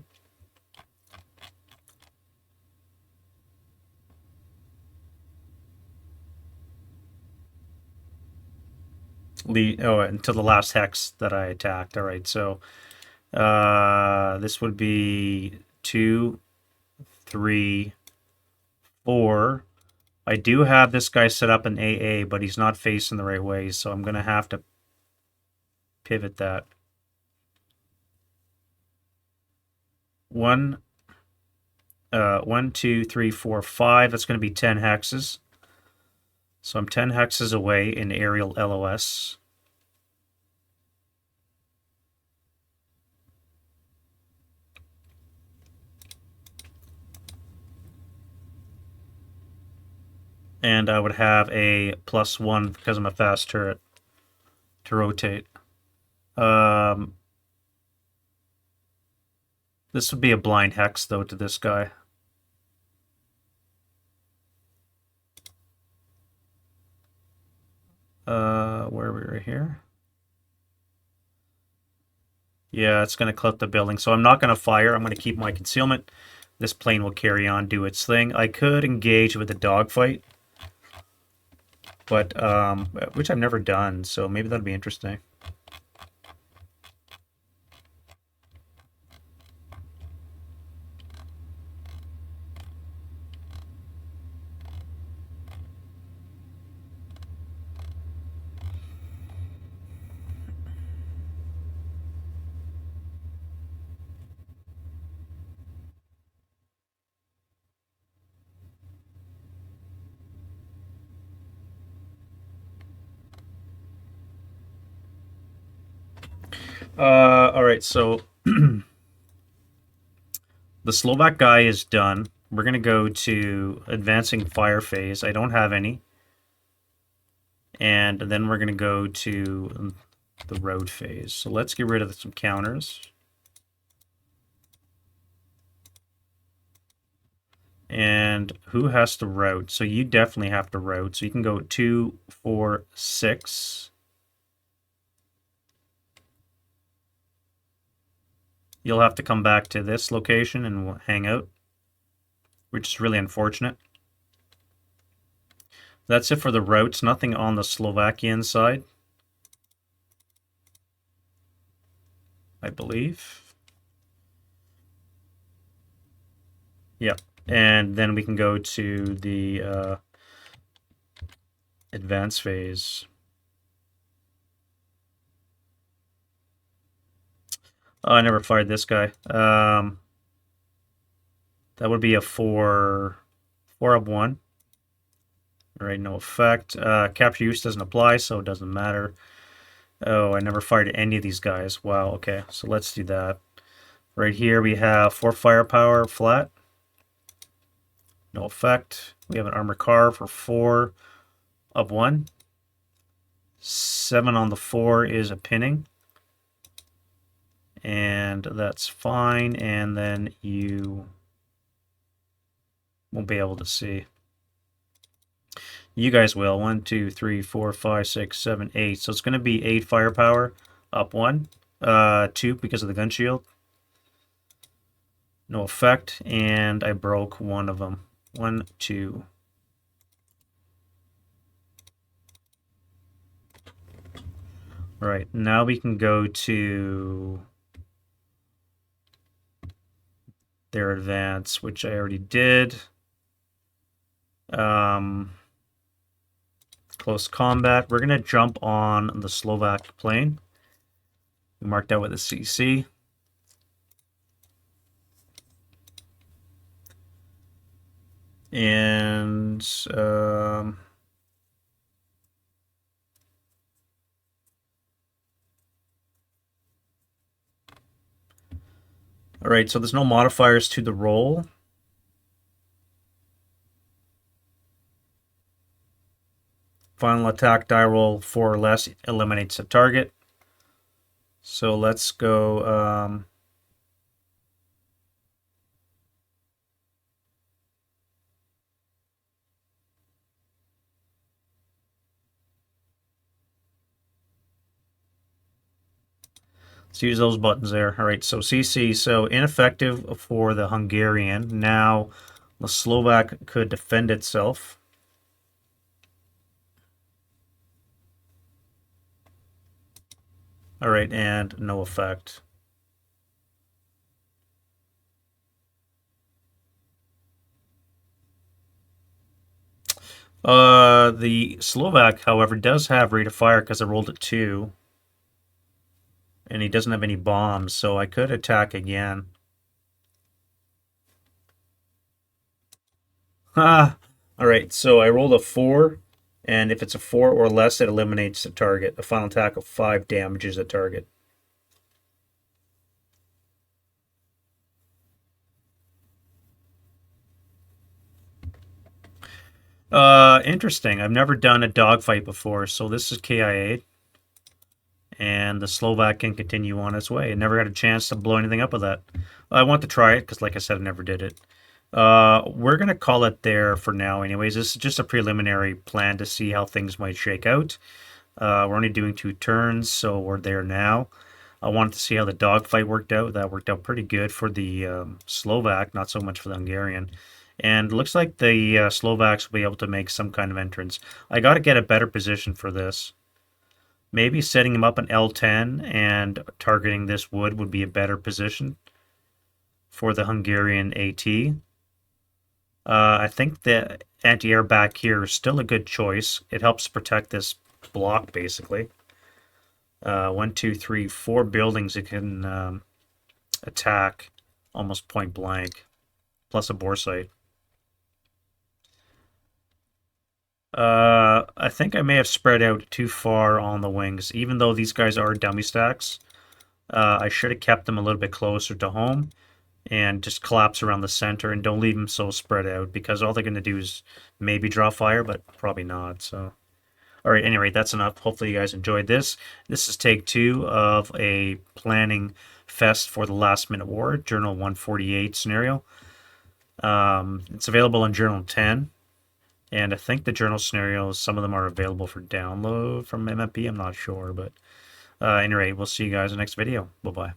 Speaker 1: Until the last hex that I attacked. All right, so this would be 2, 3, 4. I do have this guy set up in AA, but he's not facing the right way, so I'm going to have to pivot that. 1, 2, 3, 4, 5. That's going to be 10 hexes. So I'm 10 hexes away in aerial LOS. And I would have a +1 because I'm a fast turret to rotate. This would be a blind hex, though, to this guy. Where are we right here? Yeah, it's going to clip the building. So I'm not going to fire. I'm going to keep my concealment. This plane will carry on, do its thing. I could engage with a dogfight, but which I've never done, so maybe that'd be interesting. All right, so the Slovak guy is done. We're going to go to advancing fire phase. I don't have any. And then we're going to go to the road phase. So let's get rid of some counters. And who has to route? So you definitely have to route. So you can go 2, 4, 6. You'll have to come back to this location and hang out, which is really unfortunate. That's it for the routes. Nothing on the Slovakian side, I believe. Yep. And then we can go to the advanced phase. Oh, I never fired this guy. That would be a 4 of 1. All right, no effect. Capture use doesn't apply, so it doesn't matter. Oh, I never fired any of these guys. Wow, okay, so let's do that. Right here we have 4 firepower flat. No effect. We have an armored car for 4 of 1. 7 on the 4 is a pinning. And that's fine. And then you won't be able to see. You guys will. 1, 2, 3, 4, 5, 6, 7, 8. So it's going to be 8 firepower up 1. 2 because of the gun shield. No effect. And I broke one of them. 1, 2. All right, now we can go to their advance, which I already did. Close combat. We're going to jump on the Slovak plane. We marked out with a CC. And all right, so there's no modifiers to the roll. Final attack die roll 4 or less eliminates a target. So let's go. Let's use those buttons there. All right, so CC, so ineffective for the Hungarian. Now the Slovak could defend itself. All right, and no effect. The Slovak, however, does have rate of fire because I rolled it 2. And he doesn't have any bombs, so I could attack again. Ah, all right. So I rolled a 4, and if it's a 4 or less, it eliminates the target. A final attack of 5 damages the target. Interesting. I've never done a dogfight before, so this is KIA, and the Slovak can continue on its way. I never had a chance to blow anything up with that. I want to try it because, like I said, I never did it. We're gonna call it there for now. Anyways, this is just a preliminary plan to see how things might shake out. We're only doing 2 turns, so we're there now. I wanted to see how the dogfight worked out. That worked out pretty good for the Slovak, not so much for the Hungarian. And it looks like the Slovaks will be able to make some kind of entrance. I got to get a better position for this. Maybe setting him up an L10 and targeting this wood would be a better position for the Hungarian AT. I think the anti-air back here is still a good choice. It helps protect this block, basically. 1, 2, 3, 4 buildings it can attack almost point blank, plus a bore sight. I think I may have spread out too far on the wings. Even though these guys are dummy stacks, I should have kept them a little bit closer to home and just collapse around the center and don't leave them so spread out because all they're going to do is maybe draw fire, but probably not. So, all right, anyway, that's enough. Hopefully you guys enjoyed this. This is take 2 of a planning fest for the last minute war, Journal 148 scenario. It's available in Journal 10. And I think the journal scenarios, some of them are available for download from MMP. I'm not sure, but anyway, we'll see you guys in the next video. Bye-bye.